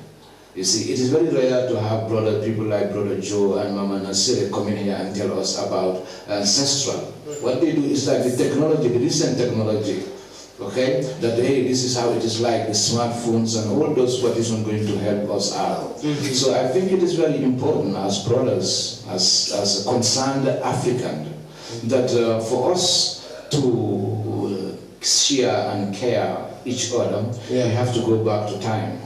You see, it is very rare to have people like Brother Joe and Mama Naasira come in here and tell us about ancestral. What they do is like the technology, the recent technology. Okay, that hey, this is how it is like the smartphones and all those, what is not going to help us out. So I think it is very important as brothers, as a concerned African, that for us to share and care each other, we have to go back to time.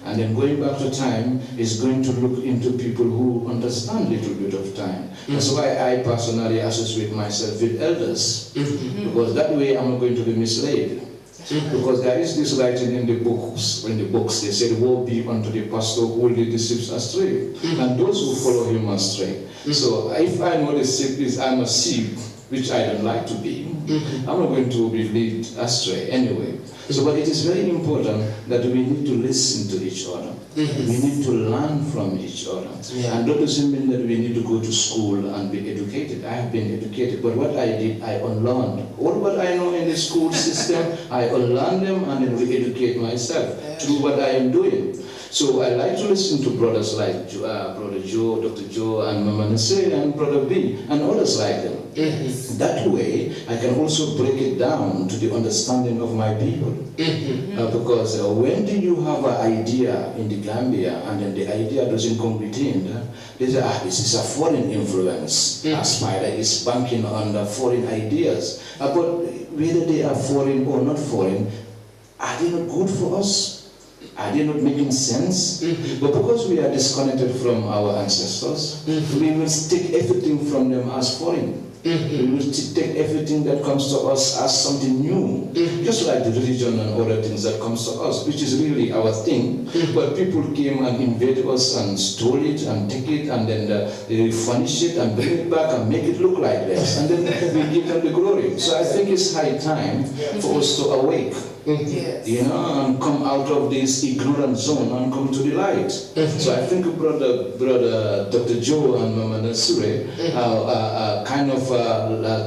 And then going back to time is going to look into people who understand a little bit of time. That's why I personally associate myself with elders, because that way I'm not going to be misled. Because there is this writing in the books, they said, woe be unto the pastor who lead the sheep astray, and those who follow him astray. So if I know the sheep is I'm a sheep, which I don't like to be, I'm not going to be led astray anyway. So, but it is very important that we need to listen to each other. We need to learn from each other. And that doesn't mean that we need to go to school and be educated. I have been educated, but what I did, I unlearned. All what I know in the school system, I unlearn them and then re-educate myself through what I am doing. So I like to listen to brothers like Brother Joe, Dr. Joe, and Mama Naasira, and Brother B, and others like them. That way, I can also break it down to the understanding of my people. Because when do you have an idea in the Gambia, and then the idea doesn't come within, they say, this is a foreign influence. Spider is banking on the foreign ideas. But whether they are foreign or not foreign, are they not good for us? Are they not making sense? But because we are disconnected from our ancestors, we will take everything from them as foreign. We will take everything that comes to us as something new. Just like the religion and other things that comes to us, which is really our thing. But people came and invaded us and stole it and took it, and then they furnish it and bring it back and make it look like this. And then we give them the glory. So I think it's high time for us to awake. You know, and come out of this ignorant zone and come to the light. So I think brother Dr. Joe and Mama Naasira kind of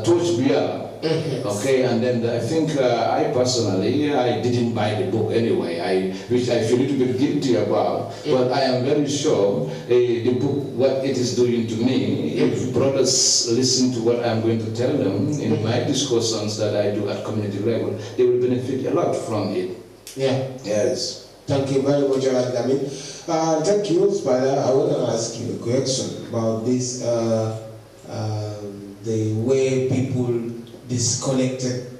torch bearer. Okay, and then I think I personally, I didn't buy the book anyway, which I feel a little bit guilty about, but I am very sure the book, what it is doing to me, if brothers listen to what I'm going to tell them in my discussions that I do at community level, they will benefit a lot from it. Yeah. Yes. Thank you very much, Alamin. Thank you, Spider. I want to ask you a question about this, the way people disconnected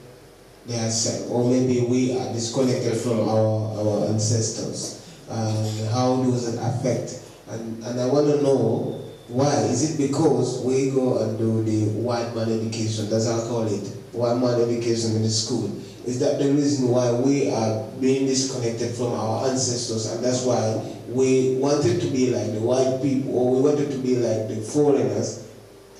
themselves, or maybe we are disconnected from our ancestors, and how does it affect? And I want to know why. Is it because we go and do the white man education, that's how I call it, white man education in the school? Is that the reason why we are being disconnected from our ancestors, and that's why we wanted to be like the white people, or we wanted to be like the foreigners,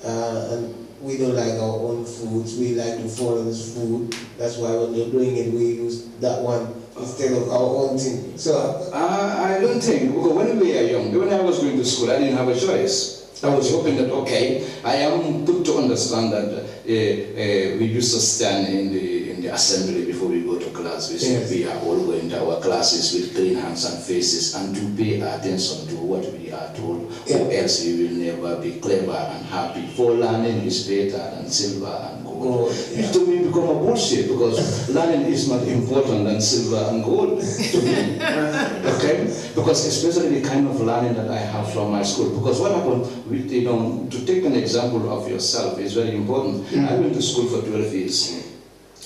and we don't like our own foods, we like the foreigners' food. That's why when they're doing it, we use that one instead of our own thing. So I don't think, because when we were young, when I was going to school, I didn't have a choice. I was hoping that, okay, I am put to understand that we used to stand in the assembly before we go to class. We said we are all going to our classes with clean hands and faces, and to pay attention to what we are told, or else we will never be clever and happy. For learning is better than silver and gold. It to me become a bullshit, because learning is not important than silver and gold to me. Okay? Because especially the kind of learning that I have from my school. Because what happened with, to take an example of yourself is very important. I went to school for 12 years.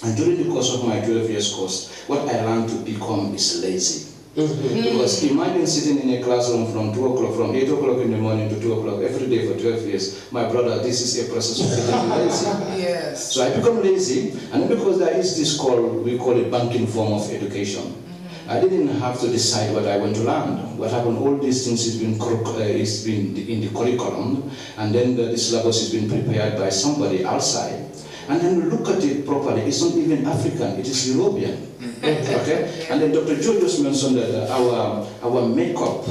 And during the course of my 12 years course, what I learned to become is lazy. Because imagine sitting in a classroom from 2 o'clock, from 8 o'clock in the morning to 2 o'clock every day for 12 years. My brother, this is a process of becoming lazy. Yes. So I become lazy, and because there is this we call it banking form of education. I didn't have to decide what I want to learn. What happened, all these things has been in the curriculum, and then the syllabus has been prepared by somebody outside. And then we look at it properly, it's not even African, it is European. Okay? And then Dr. Joe just mentioned that our makeup,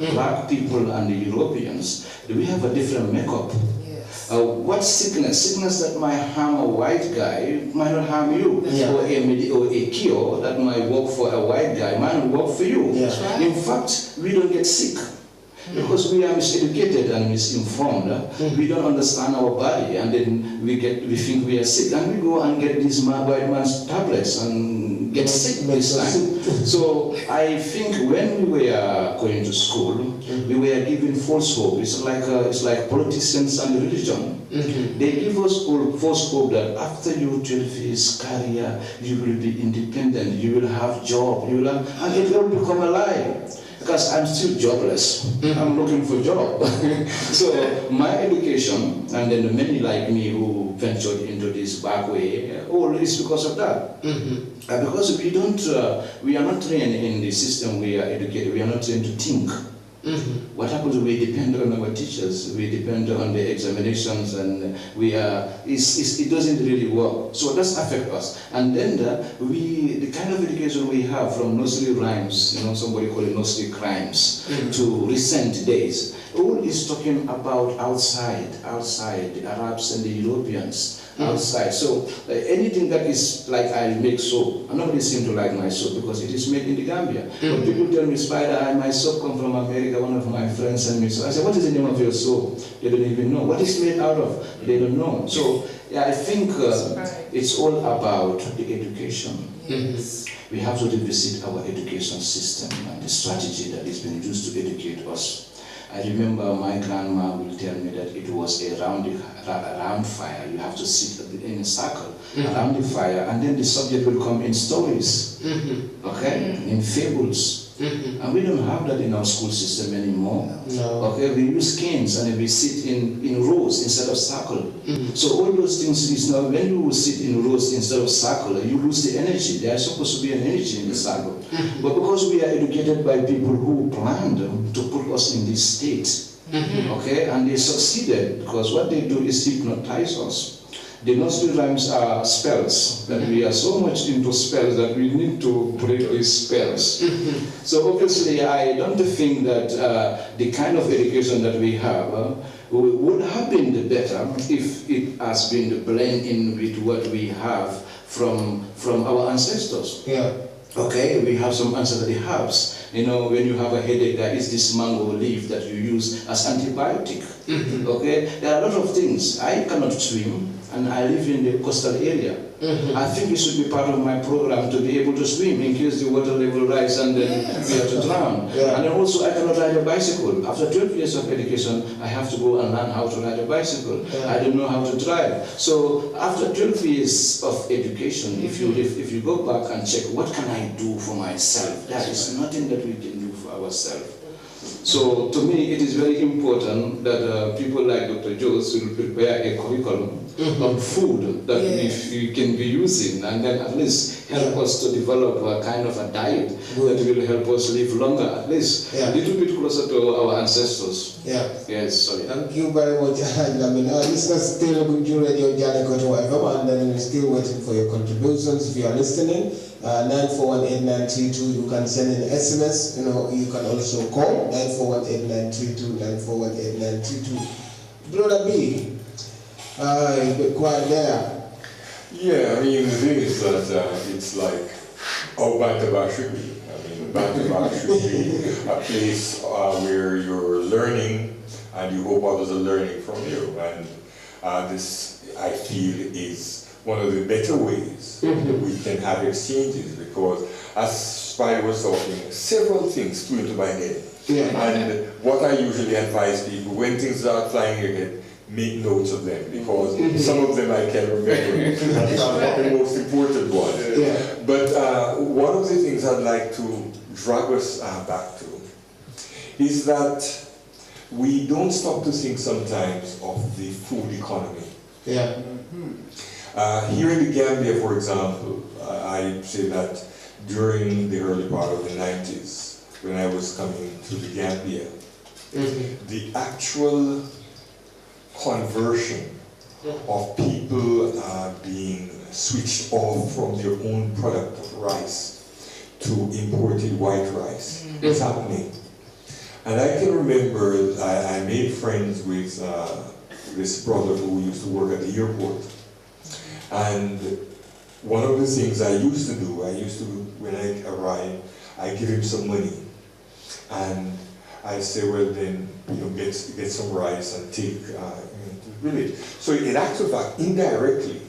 black people and the Europeans, we have a different makeup. Yes. What sickness? Sickness that might harm a white guy might not harm you. Or a cure that might work for a white guy might not work for you. Yeah. In fact, we don't get sick. Because we are miseducated and misinformed, we don't understand our body, and then we think we are sick, and we go and get these white man's tablets and get sick this time. So I think when we were going to school, we were given false hope. It's like politicians and religion. They give us all false hope that after your 12 years career, you will be independent, you will have job, and it will become a lie. Because I'm still jobless. I'm looking for a job. So my education, and then many like me who ventured into this back way, all is because of that. Because we are not trained in the system we are educated, we are not trained to think. What happens? We depend on our teachers. We depend on the examinations, and it doesn't really work. So that's affect us. And then the kind of education we have from nursery rhymes, somebody call it nursery crimes, to recent days, all is talking about outside, the Arabs and the Europeans. Outside. So anything that is like I make soap, and nobody seems to like my soap because it is made in the Gambia. When people tell me, Spider, my soap come from America, one of my friends sent me soap. I say, what is the name of your soap? They don't even know. What is made out of? They don't know. So yeah, I think it's all about the education. Yes. We have to revisit our education system and the strategy that is being used to educate us. I remember my grandma will tell me that it was a round fire. You have to sit in a circle around the fire, and then the subject will come in stories, okay, in fables. And we don't have that in our school system anymore. No. Okay, we use canes and we sit in rows instead of circle. So all those things is now, when you sit in rows instead of circle, you lose the energy. There is supposed to be an energy in the circle. But because we are educated by people who planned to put us in this state, okay, and they succeeded because what they do is hypnotize us. The nursery rhymes are spells, that we are so much into spells that we need to break these spells. So obviously I don't think that the kind of education that we have would have been better if it has been blended in with what we have from our ancestors. Yeah. Okay, we have some ancillary herbs. When you have a headache, there is this mango leaf that you use as antibiotic. Okay, there are a lot of things. I cannot swim, and I live in the coastal area. I think it should be part of my program to be able to swim in case the water level rises and then we have to drown. Yeah. And then also I cannot ride a bicycle. After 12 years of education, I have to go and learn how to ride a bicycle. Yeah. I don't know how to drive. So after 12 years of education, if you go back and check, what can I do for myself? There is nothing that we can do for ourselves. So to me, it is very important that people like Dr. Jose will prepare a curriculum of food that we can be using, and then at least help us to develop a kind of a diet that will help us live longer, at least a little bit closer to our ancestors. Yeah. Yes, sorry. Thank you very much. Listeners, still Grunjur Radio, Janneh Koto FM, and then we're still waiting for your contributions. If you are listening, 9418932, you can send in SMS. You can also call 9418932, 9418932. Brother B, a bit quiet there. Yeah, I mean, the thing is that it's like how Bantaba should be. I mean, Bantaba should be a place where you're learning and you hope others are learning from you. And this, I feel, is one of the better ways that we can have exchanges, because as Spider was talking, several things flew into my head. Yeah. And what I usually advise people, when things start flying in your head, make notes of them, because some of them I can remember. That's not the most important one. Yeah. But one of the things I'd like to drag us back to is that we don't stop to think sometimes of the food economy. Yeah. Here in the Gambia, for example, I say that during the early part of the 90s, when I was coming to the Gambia, the actual conversion of people being switched off from their own product of rice to imported white rice is happening. And I can remember I made friends with this brother who used to work at the airport. And one of the things I used to do, when I arrived, I give him some money. And I say, well then, get some rice and take to the village. So in actual fact, indirectly,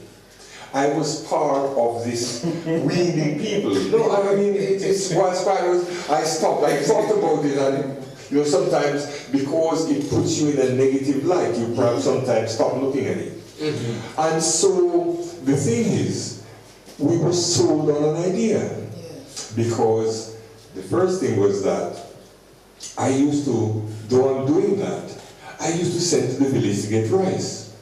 I was part of this weaning people. No, I mean, it's once I stopped, I thought about it, and sometimes because it puts you in a negative light, you perhaps sometimes stop looking at it. And so the thing is, we were sold on an idea. Because the first thing was that I used to, though I'm doing that, I used to send to the village to get rice.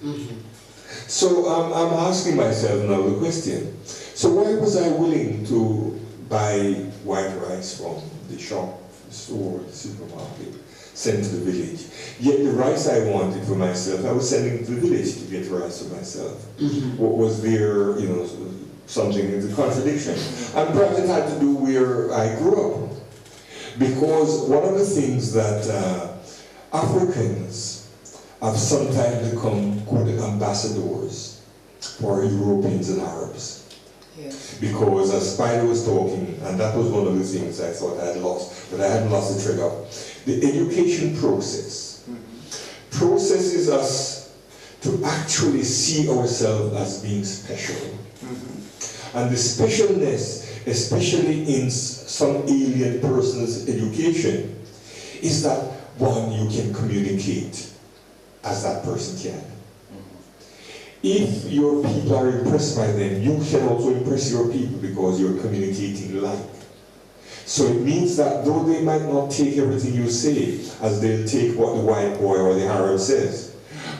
So I'm asking myself now the question, so why was I willing to buy white rice from the shop, the store, the supermarket, sent to the village. Yet the rice I wanted for myself, I was sending to the village to get rice for myself. What was there, something in the contradiction? And perhaps it had to do where I grew up. Because one of the things that Africans have sometimes become called ambassadors for Europeans and Arabs. Yes. Because as Spider was talking, and that was one of the things I thought I had lost, but I hadn't lost the thread of, the education process processes us to actually see ourselves as being special. And the specialness, especially in some alien person's education, is that one, you can communicate as that person can. If your people are impressed by them, you can also impress your people because you're communicating like. So it means that though they might not take everything you say as they'll take what the white boy or the Arab says,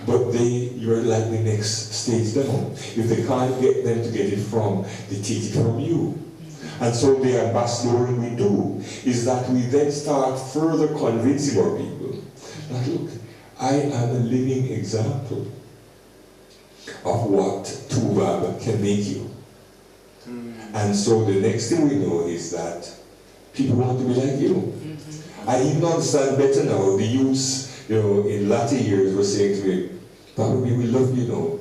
but you're like the next stage down. If they can't get them to get it from, they take it from you. And so the ambassadoring we do is that we then start further convincing our people that, look, I am a living example of what Tubab can make you. And so the next thing we know is that people want to be like you. I even understand better now. The youths, in latter years were saying to me, Papa, we love you,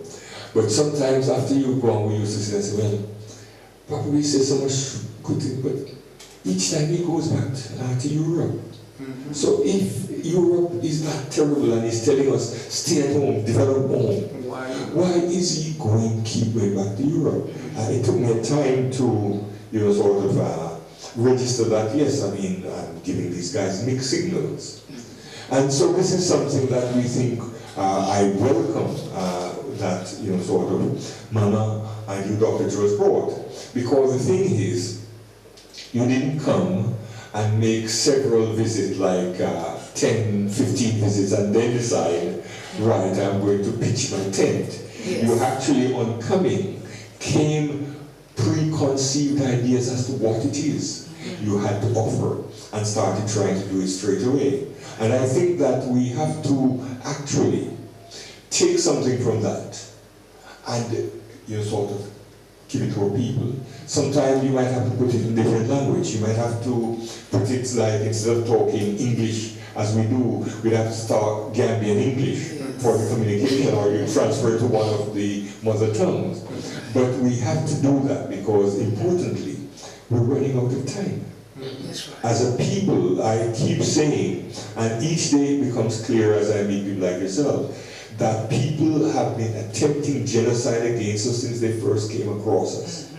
but sometimes after you've gone, we used to say, well, Papa, we say so much good things, but each time he goes back to Europe. So if Europe is not terrible and he's telling us, stay at home, develop home, why is he going to keep going back to Europe? It took me time to, sort of register that, yes, I'm giving these guys mixed signals. And so this is something that we think I welcome that, sort of Mama and you, Dr. Joe's brought. Because the thing is, you didn't come and make several visits, like 10, 15 visits, and then decide, right, I'm going to pitch my tent. Yes. You actually, on coming, came preconceived ideas as to what it is you had to offer and started trying to do it straight away. And I think that we have to actually take something from that and sort of give it to our people. Sometimes you might have to put it in different language. You might have to put it like, instead of talking English as we do, we'd have to start Gambian English for the communication, or you transfer it to one of the mother tongues. But we have to do that because, importantly, we're running out of time. As a people, I keep saying, and each day it becomes clearer as I meet people like yourself, that people have been attempting genocide against us since they first came across us.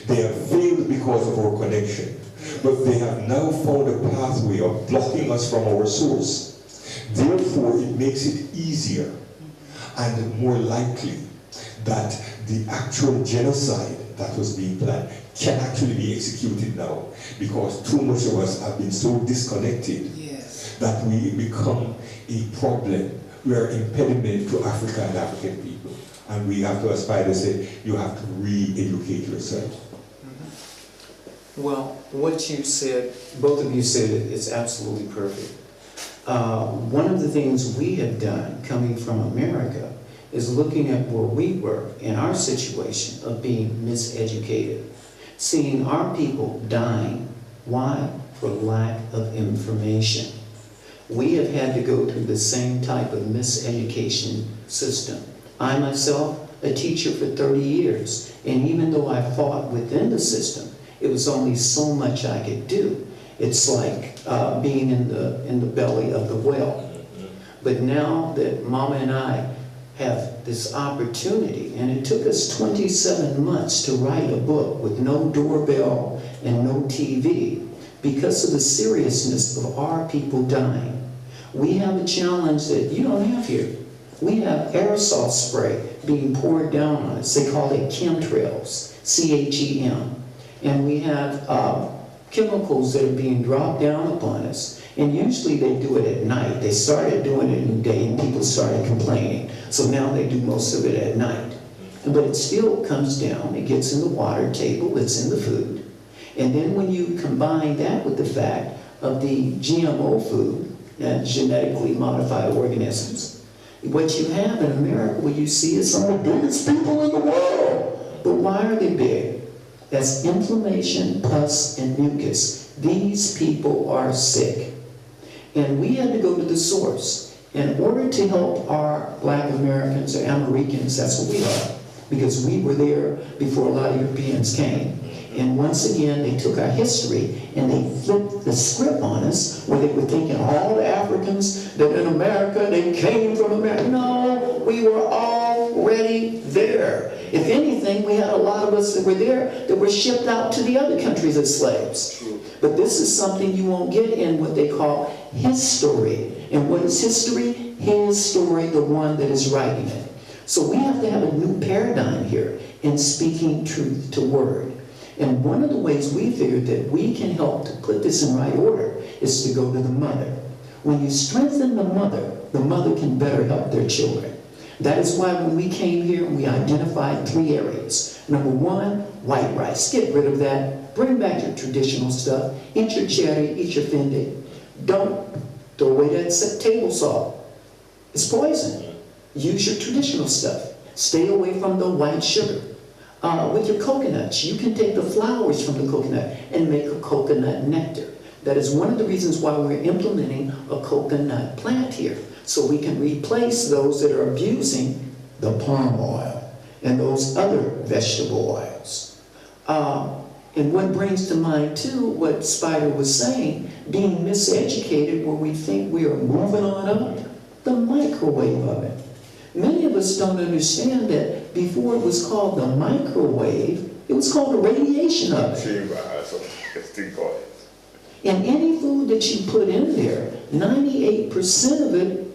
They have failed because of our connection, but they have now found a pathway of blocking us from our source. Therefore, it makes it easier and more likely that the actual genocide that was being planned can actually be executed now, because too much of us have been so disconnected that we become a problem. We are an impediment to Africa and African people. And we have to aspire to say, you have to re-educate yourself. Well, what you said, Both of you said it, it's absolutely perfect. One of the things we have done coming from America is looking at where we were in our situation of being miseducated, seeing our people dying. Why? For lack of information. We have had to go through the same type of miseducation system. I myself, a teacher for 30 years, and even though I fought within the system, it was only so much I could do. It's like being in the belly of the whale. But now that Mama and I have this opportunity, and it took us 27 months to write a book with no doorbell and no TV, because of the seriousness of our people dying. We have a challenge that you don't have here. We have aerosol spray being poured down on us. They call it chemtrails, CHEM. And we have chemicals that are being dropped down upon us. And usually they do it at night. They started doing it in the day and people started complaining. So now they do most of it at night. But it still comes down, it gets in the water table, it's in the food. And then when you combine that with the fact of the GMO food, and genetically modified organisms. What you have in America, what you see is some of the biggest people in the world. But why are they big? That's inflammation, pus, and mucus. These people are sick. And we had to go to the source. In order to help our Black Americans or Americans, that's what we are, because we were there before a lot of Europeans came. And once again, they took our history and they flipped the script on us, where they were thinking all the Africans that in America, they came from America. No, we were already there. If anything, we had a lot of us that were there that were shipped out to the other countries as slaves. But this is something you won't get in what they call history. And what is history? His story, the one that is writing it. So we have to have a new paradigm here in speaking truth to word. And one of the ways we figured that we can help to put this in right order is to go to the mother. When you strengthen the mother can better help their children. That is why when we came here, we identified 3 areas. Number 1, white rice. Get rid of that. Bring back your traditional stuff. Eat your cherry, eat your fendi. Don't throw away that table salt. It's poison. Use your traditional stuff. Stay away from the white sugar. With your coconuts, you can take the flowers from the coconut and make a coconut nectar. That is one of the reasons why we're implementing a coconut plant here. So we can replace those that are abusing the palm oil and those other vegetable oils. And what brings to mind too, what Spider was saying, being miseducated where we think we are moving on up, the microwave oven. Many of us don't understand that before it was called the microwave, it was called a radiation oven. And any food that you put in there, 98% of it,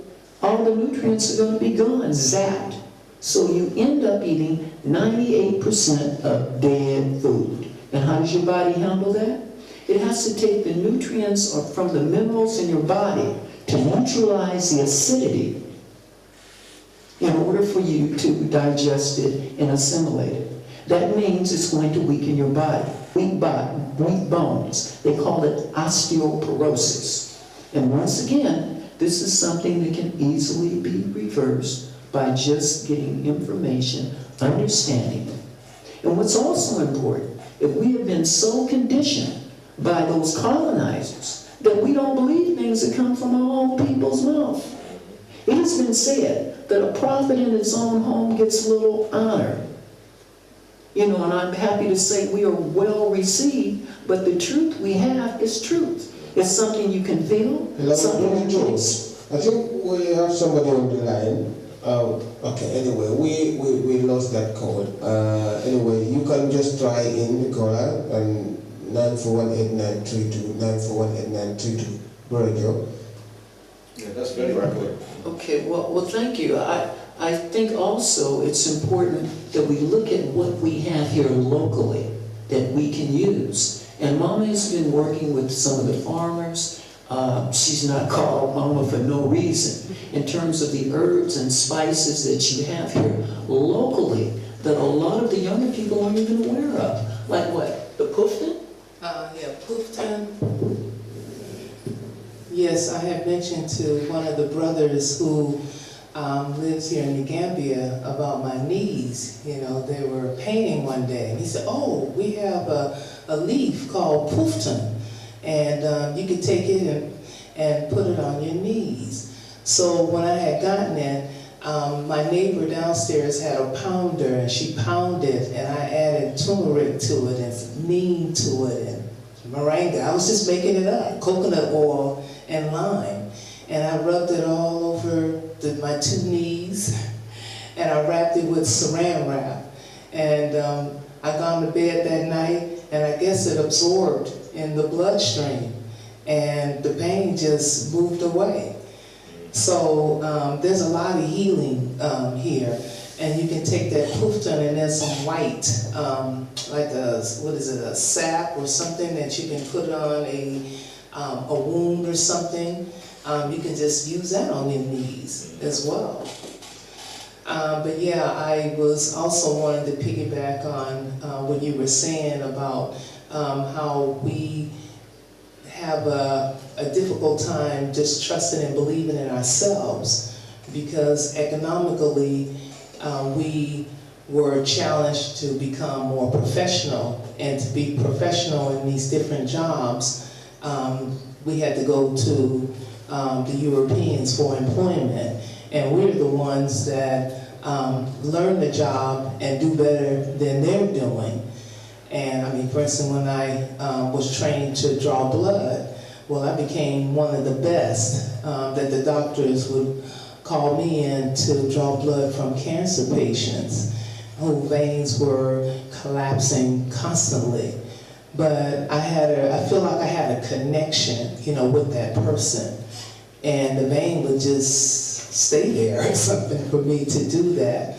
all the nutrients are going to be gone, zapped. So you end up eating 98% of dead food. And how does your body handle that? It has to take the nutrients from the minerals in your body to neutralize the acidity in order for you to digest it and assimilate it. That means it's going to weaken your body. Weak bones. They call it osteoporosis. And once again, this is something that can easily be reversed by just getting information, understanding it. And what's also important, if we have been so conditioned by those colonizers that we don't believe things that come from our own people's mouth. It has been said that a prophet in his own home gets little honor. You know, and I'm happy to say we are well received, but the truth we have is truth. It's something you can feel, something you can. I think we have somebody on the line. Okay, anyway, we lost that code. Anyway, you can just try in the caller and 9418932, 9418932. Grunjur. Yeah, that's very good. Okay, well, thank you. I think also it's important that we look at what we have here locally that we can use. And Mama has been working with some of the farmers. She's not called Mama for no reason. In terms of the herbs and spices that you have here locally that a lot of the younger people aren't even aware of. Like what? The pufton? Yeah, pufton. Yes, I have mentioned to one of the brothers who lives here in the Gambia about my knees. You know, they were painting one day, and he said, "Oh, we have a leaf called pufton, and you could take it and put it on your knees." So when I had gotten it, my neighbor downstairs had a pounder, and she pounded, and I added turmeric to it and neem to it and moringa. I was just making it up, coconut oil and lime. And I rubbed it all over my 2 knees, and I wrapped it with saran wrap. And I got to bed that night, and I guess it absorbed in the bloodstream, and the pain just moved away. So there's a lot of healing here. And you can take that pufton and there's some white, like a sap or something that you can put on a wound or something. You can just use that on your knees as well. But yeah, I was also wanting to piggyback on what you were saying about how we have a difficult time just trusting and believing in ourselves, because economically we were challenged to become more professional, and to be professional in these different jobs, we had to go to the Europeans for employment, and we're the ones that learn the job and do better than they're doing. And I mean, for instance, when I was trained to draw blood, well, I became one of the best that the doctors would call me in to draw blood from cancer patients whose veins were collapsing constantly. But I feel like I had a connection, you know, with that person, and the vein would just stay there or something for me to do that.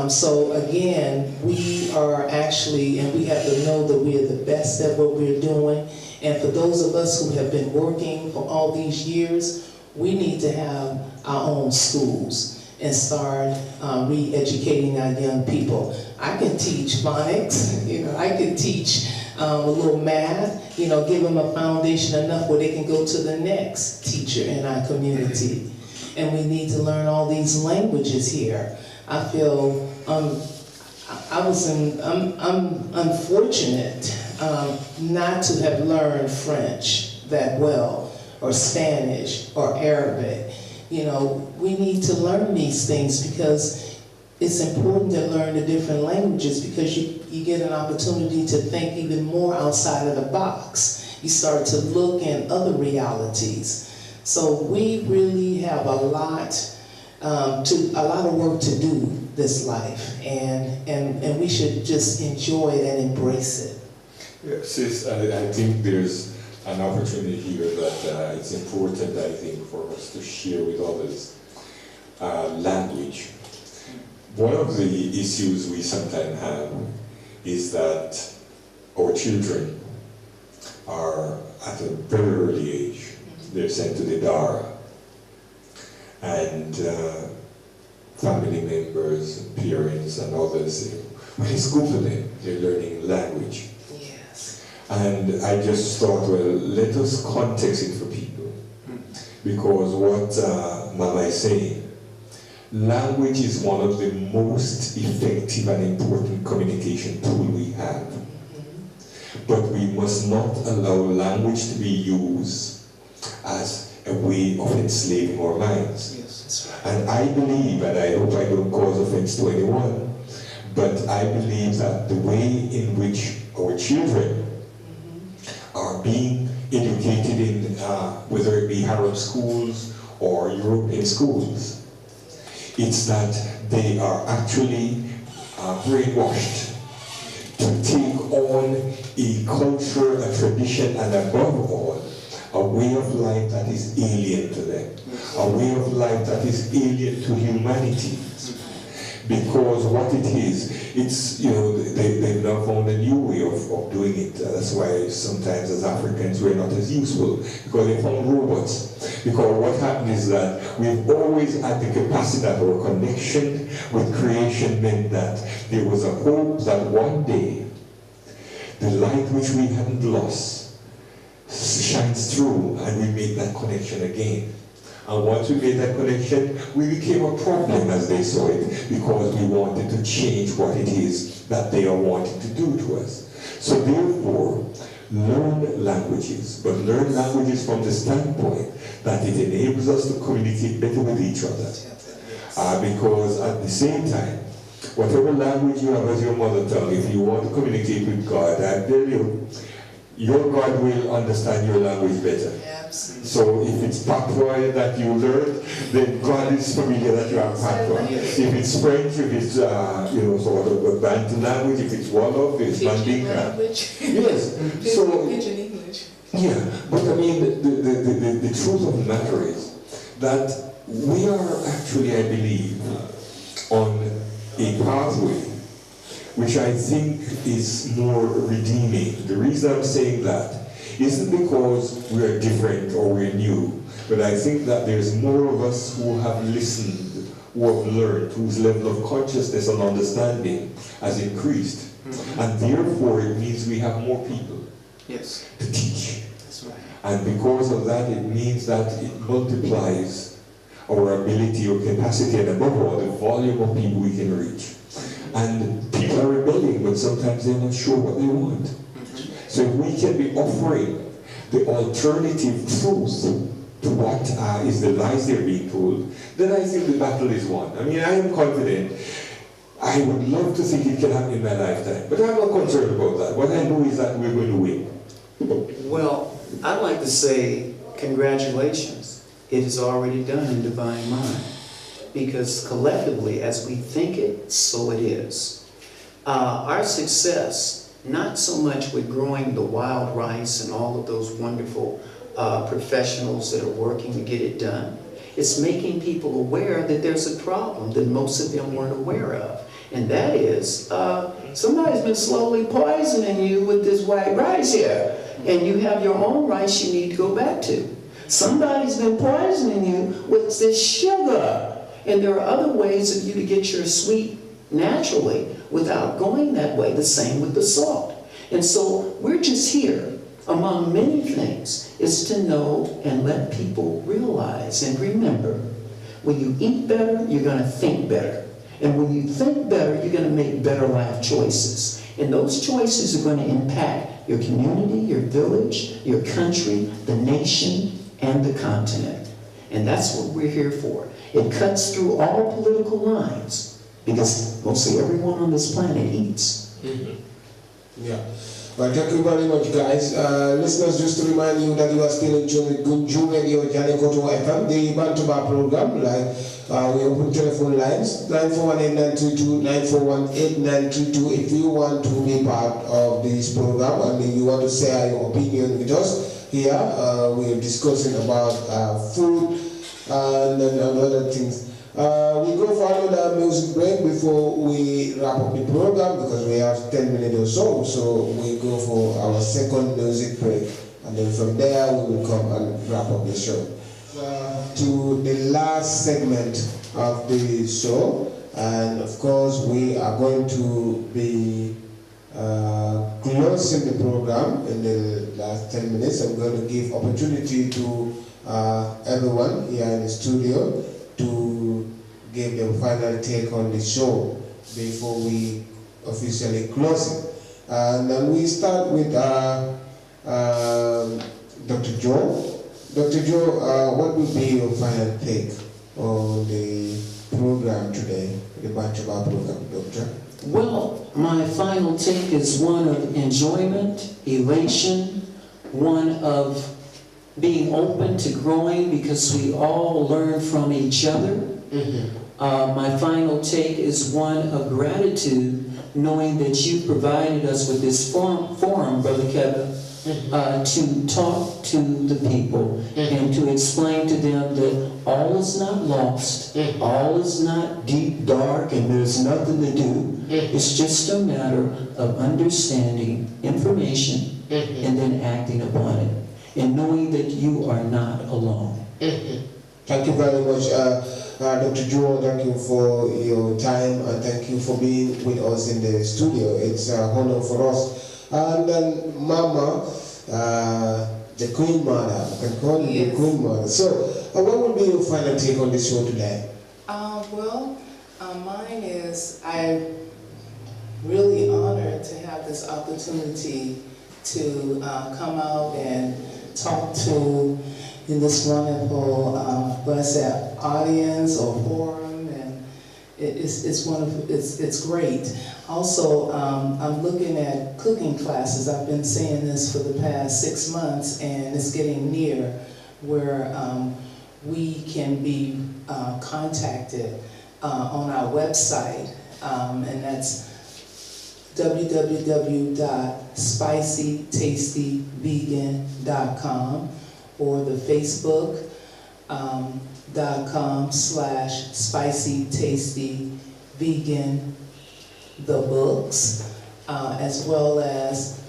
So again, we are actually, and we have to know that we are the best at what we're doing. And for those of us who have been working for all these years, we need to have our own schools and start re-educating our young people. I can teach phonics, you know, I can teach a little math, you know, give them a foundation enough where they can go to the next teacher in our community. And we need to learn all these languages here. I feel I'm unfortunate not to have learned French that well, or Spanish, or Arabic. You know, we need to learn these things, because it's important to learn the different languages, because you get an opportunity to think even more outside of the box. You start to look in other realities. So we really have a lot of work to do this life, and we should just enjoy it and embrace it. Yeah, sis, I think there's an opportunity here that it's important, I think, for us to share with others. Language. One of the issues we sometimes have is that our children are at a very early age. They're sent to the Dara, and family members, parents, and others say, well, it's good for them. They're learning language. Yes. And I just thought, well, let us context it for people, because what Mama is saying, language is one of the most effective and important communication tool we have. But we must not allow language to be used as a way of enslaving our minds. Yes, that's right. And I believe, and I hope I don't cause offense to anyone, but I believe that the way in which our children are being educated in, whether it be Arab schools or European schools, it's that they are actually brainwashed to take on a culture, a tradition, and above all, a way of life that is alien to them, a way of life that is alien to humanity. Because what it is, it's, you know, they've now found a new way of doing it. That's why sometimes as Africans we're not as useful, because they found robots. Because what happened is that we've always had the capacity that our connection with creation meant that there was a hope that one day the light which we hadn't lost shines through, and we make that connection again. And once we made that connection, we became a problem as they saw it, because we wanted to change what it is that they are wanting to do to us. So therefore, learn languages, but learn languages from the standpoint that it enables us to communicate better with each other. Because at the same time, whatever language you have as your mother tongue, if you want to communicate with God, I tell you, your God will understand your language better. Absolutely. So if it's Patois that you learn, then God is familiar that you have Patois. If it's French, if it's sort of a Bantu language, if it's Wolof, if it's Mandinka. Yes. So Pidgin English. yeah, but I mean the truth of the matter is that we are actually, I believe, on a pathway which I think is more redeeming. The reason I'm saying that isn't because we're different or we're new, but I think that there's more of us who have listened, who have learned, whose level of consciousness and understanding has increased. And therefore it means we have more people Yes. to teach. That's right. And because of that, it means that it multiplies our ability or capacity, and above all, the volume of people we can reach. And people are rebelling, but sometimes they're not sure what they want. So if we can be offering the alternative truth to what is the lies they're being told, then I think the battle is won. I mean, I am confident. I would love to think it can happen in my lifetime, but I'm not concerned about that. What I know is that we're going to win. Well, I'd like to say congratulations. It is already done in Divine Mind. Because collectively, as we think it, so it is. Our success, not so much with growing the wild rice and all of those wonderful professionals that are working to get it done, it's making people aware that there's a problem that most of them weren't aware of. And that is, somebody's been slowly poisoning you with this white rice here. And you have your own rice you need to go back to. Somebody's been poisoning you with this sugar. And there are other ways of you to get your sweet naturally without going that way. The same with the salt. And so we're just here, among many things, is to know and let people realize and remember, when you eat better, you're going to think better. And when you think better, you're going to make better life choices. And those choices are going to impact your community, your village, your country, the nation, and the continent. And that's what we're here for. It cuts through all political lines because mostly everyone on this planet eats. Yeah. Well, thank you very much, guys. Listeners, just to remind you that you are still in tune with Grunjur Radio, Janneh Koto FM, the Bantuba program. We open telephone lines, 941-8932, 941-8932. If you want to be part of this program and you want to share your opinion with us here, we are discussing about food and other things. We go for another music break before we wrap up the program because we have 10 minutes or so. So we go for our second music break, and then from there we will come and wrap up the show. To the last segment of the show, and of course we are going to be closing the program in the last 10 minutes. I'm going to give opportunity to everyone here in the studio to give their final take on the show before we officially close it. And then we start with Dr. Joe. Dr. Joe, what will be your final take on the program today, the Bantuba program, Doctor? Well, my final take is one of enjoyment, elation, one of being open to growing because we all learn from each other. My final take is one of gratitude, knowing that you provided us with this forum, Brother Kevin, to talk to the people and to explain to them that all is not lost, all is not deep, dark, and there's nothing to do. It's just a matter of understanding information and then acting upon it, and knowing that you are not alone. Thank you very much, Dr. Joe. Thank you for your time and thank you for being with us in the studio. It's an honor for us. And then Mama, the Queen Mother, I can call you the Queen Mother. So, what will be your final take on this show today? Mine is I'm really honored to have this opportunity to come out and talk to in this wonderful, audience or forum, and it's great. Also, I'm looking at cooking classes. I've been saying this for the past 6 months, and it's getting near where we can be contacted on our website, and that's www.spicytastyvegan.com, or the facebook.com/spicytastyvegan the books, as well as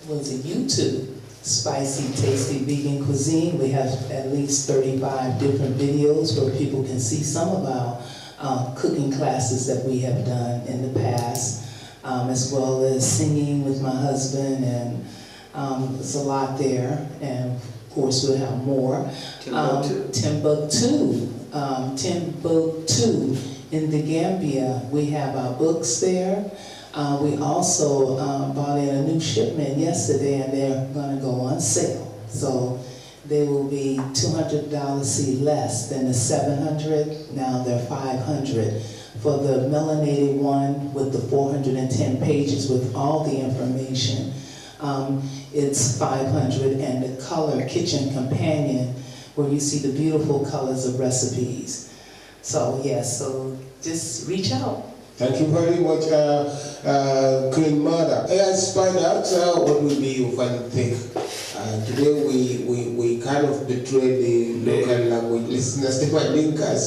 YouTube, Spicy Tasty Vegan Cuisine. We have at least 35 different videos where people can see some of our cooking classes that we have done in the past, as well as singing with my husband and There's a lot there, and of course we'll have more. Timbuktu. Timbuktu in the Gambia. We have our books there. We also bought in a new shipment yesterday, and they're going to go on sale. So they will be $200 less than the $700. Now they're $500 for the melanated one with the 410 pages with all the information. It's $500, and the color kitchen companion, where you see the beautiful colors of recipes. So yes, so just reach out. Thank you very much, Queen Mother. Let's find out what will be your final take. Today we kind of betrayed the local language listeners, the Mandinkas.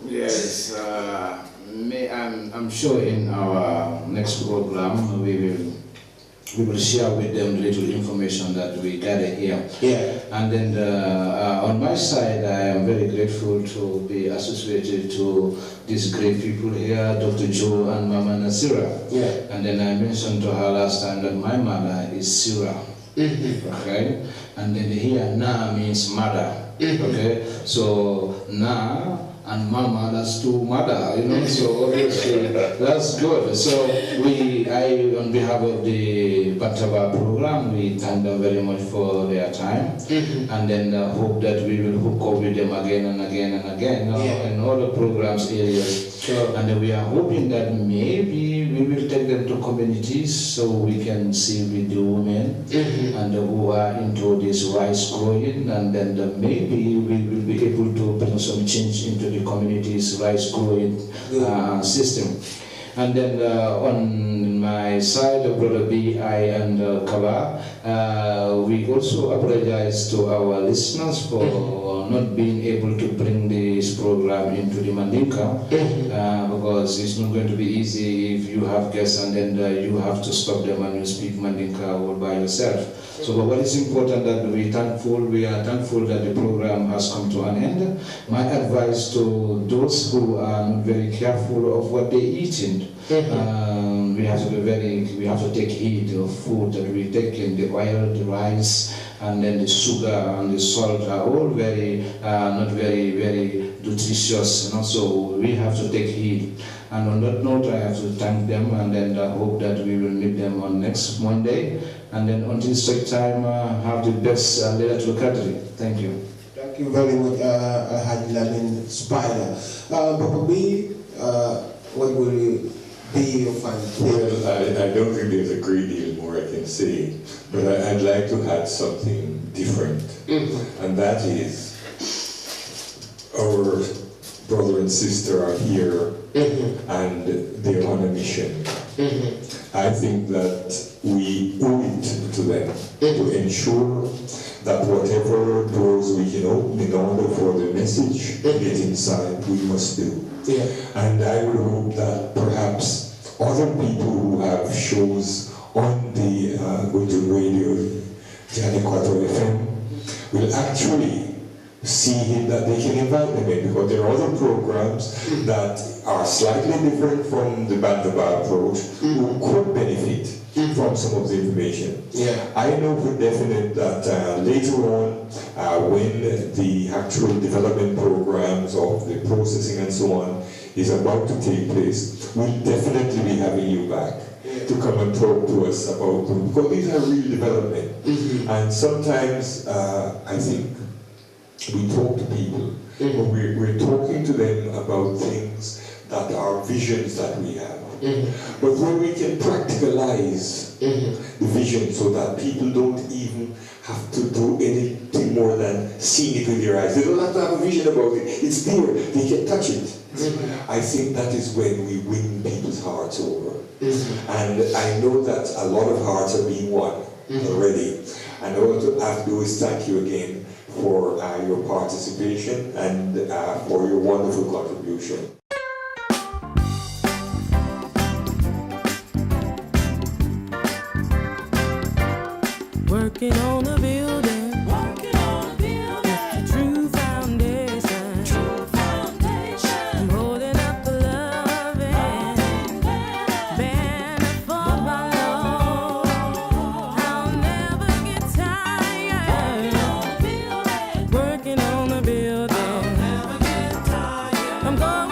Yes, I'm sure in our next program we will share with them little information that we gather here. Yeah. And then on my side, I am very grateful to be associated to these great people here, Dr. Joe and Mama Naasira. Yeah. And then I mentioned to her last time that my mother is Sira. Okay? And then here, Na means mother. Okay? So, Na and Mama, that's two mother, so obviously that's good. So on behalf of the Bantaba program, we thank them very much for their time, and then hope that we will hook up with them again and again and again in all the programs areas. Sure. And we are hoping that maybe we will take them to communities so we can see with the women and who are into this rice growing, and then maybe we will be able to bring some change into the community's rice growing system. And then on my side, Brother B.I. and Kaba, we also apologize to our listeners for not being able to bring this program into the Mandinka, because it's not going to be easy if you have guests and then you have to stop them and you speak Mandinka all by yourself. So what is important that we are thankful that the program has come to an end. My advice to those who are not very careful of what they eat in, we have to take heed of food that we take in. The oil, the rice, and then the sugar and the salt are all not very nutritious, so we have to take heed. And on that note, I have to thank them, and then I hope that we will meet them on next Monday. And then until such time, have the best Leila Tulkadri. Thank you. Thank you very much, Haji Lamin Spider. Papa B, what will be your final take? Well, I don't think there's a great deal more I can say, but I'd like to add something different. And that is, our brother and sister are here and they're on a mission. I think that we owe it to them to ensure that whatever doors we can open in order for the message to get inside, we must do. Yeah. And I would hope that perhaps other people who have shows on the Grunjur radio, Janneh Koto FM, will actually see that they can invite them in, because there are other programs that are slightly different from the Bandaba approach who could benefit from some of the information. Yeah. I know for definite that later on, when the actual development programs of the processing and so on is about to take place, we'll definitely be having you back to come and talk to us about them, because these are real development. And sometimes I think we talk to people, but we're talking to them about things that are visions that we have. But when we can practicalize the vision so that people don't even have to do anything more than seeing it with their eyes. They don't have to have a vision about it. It's there. They can touch it. I think that is when we win people's hearts over. And I know that a lot of hearts are being won already. And I want to have to thank you again for your participation and for your wonderful contribution. Working on a building. With a true foundation. I'm holding up the love and banner for my Lord. I'll I'm going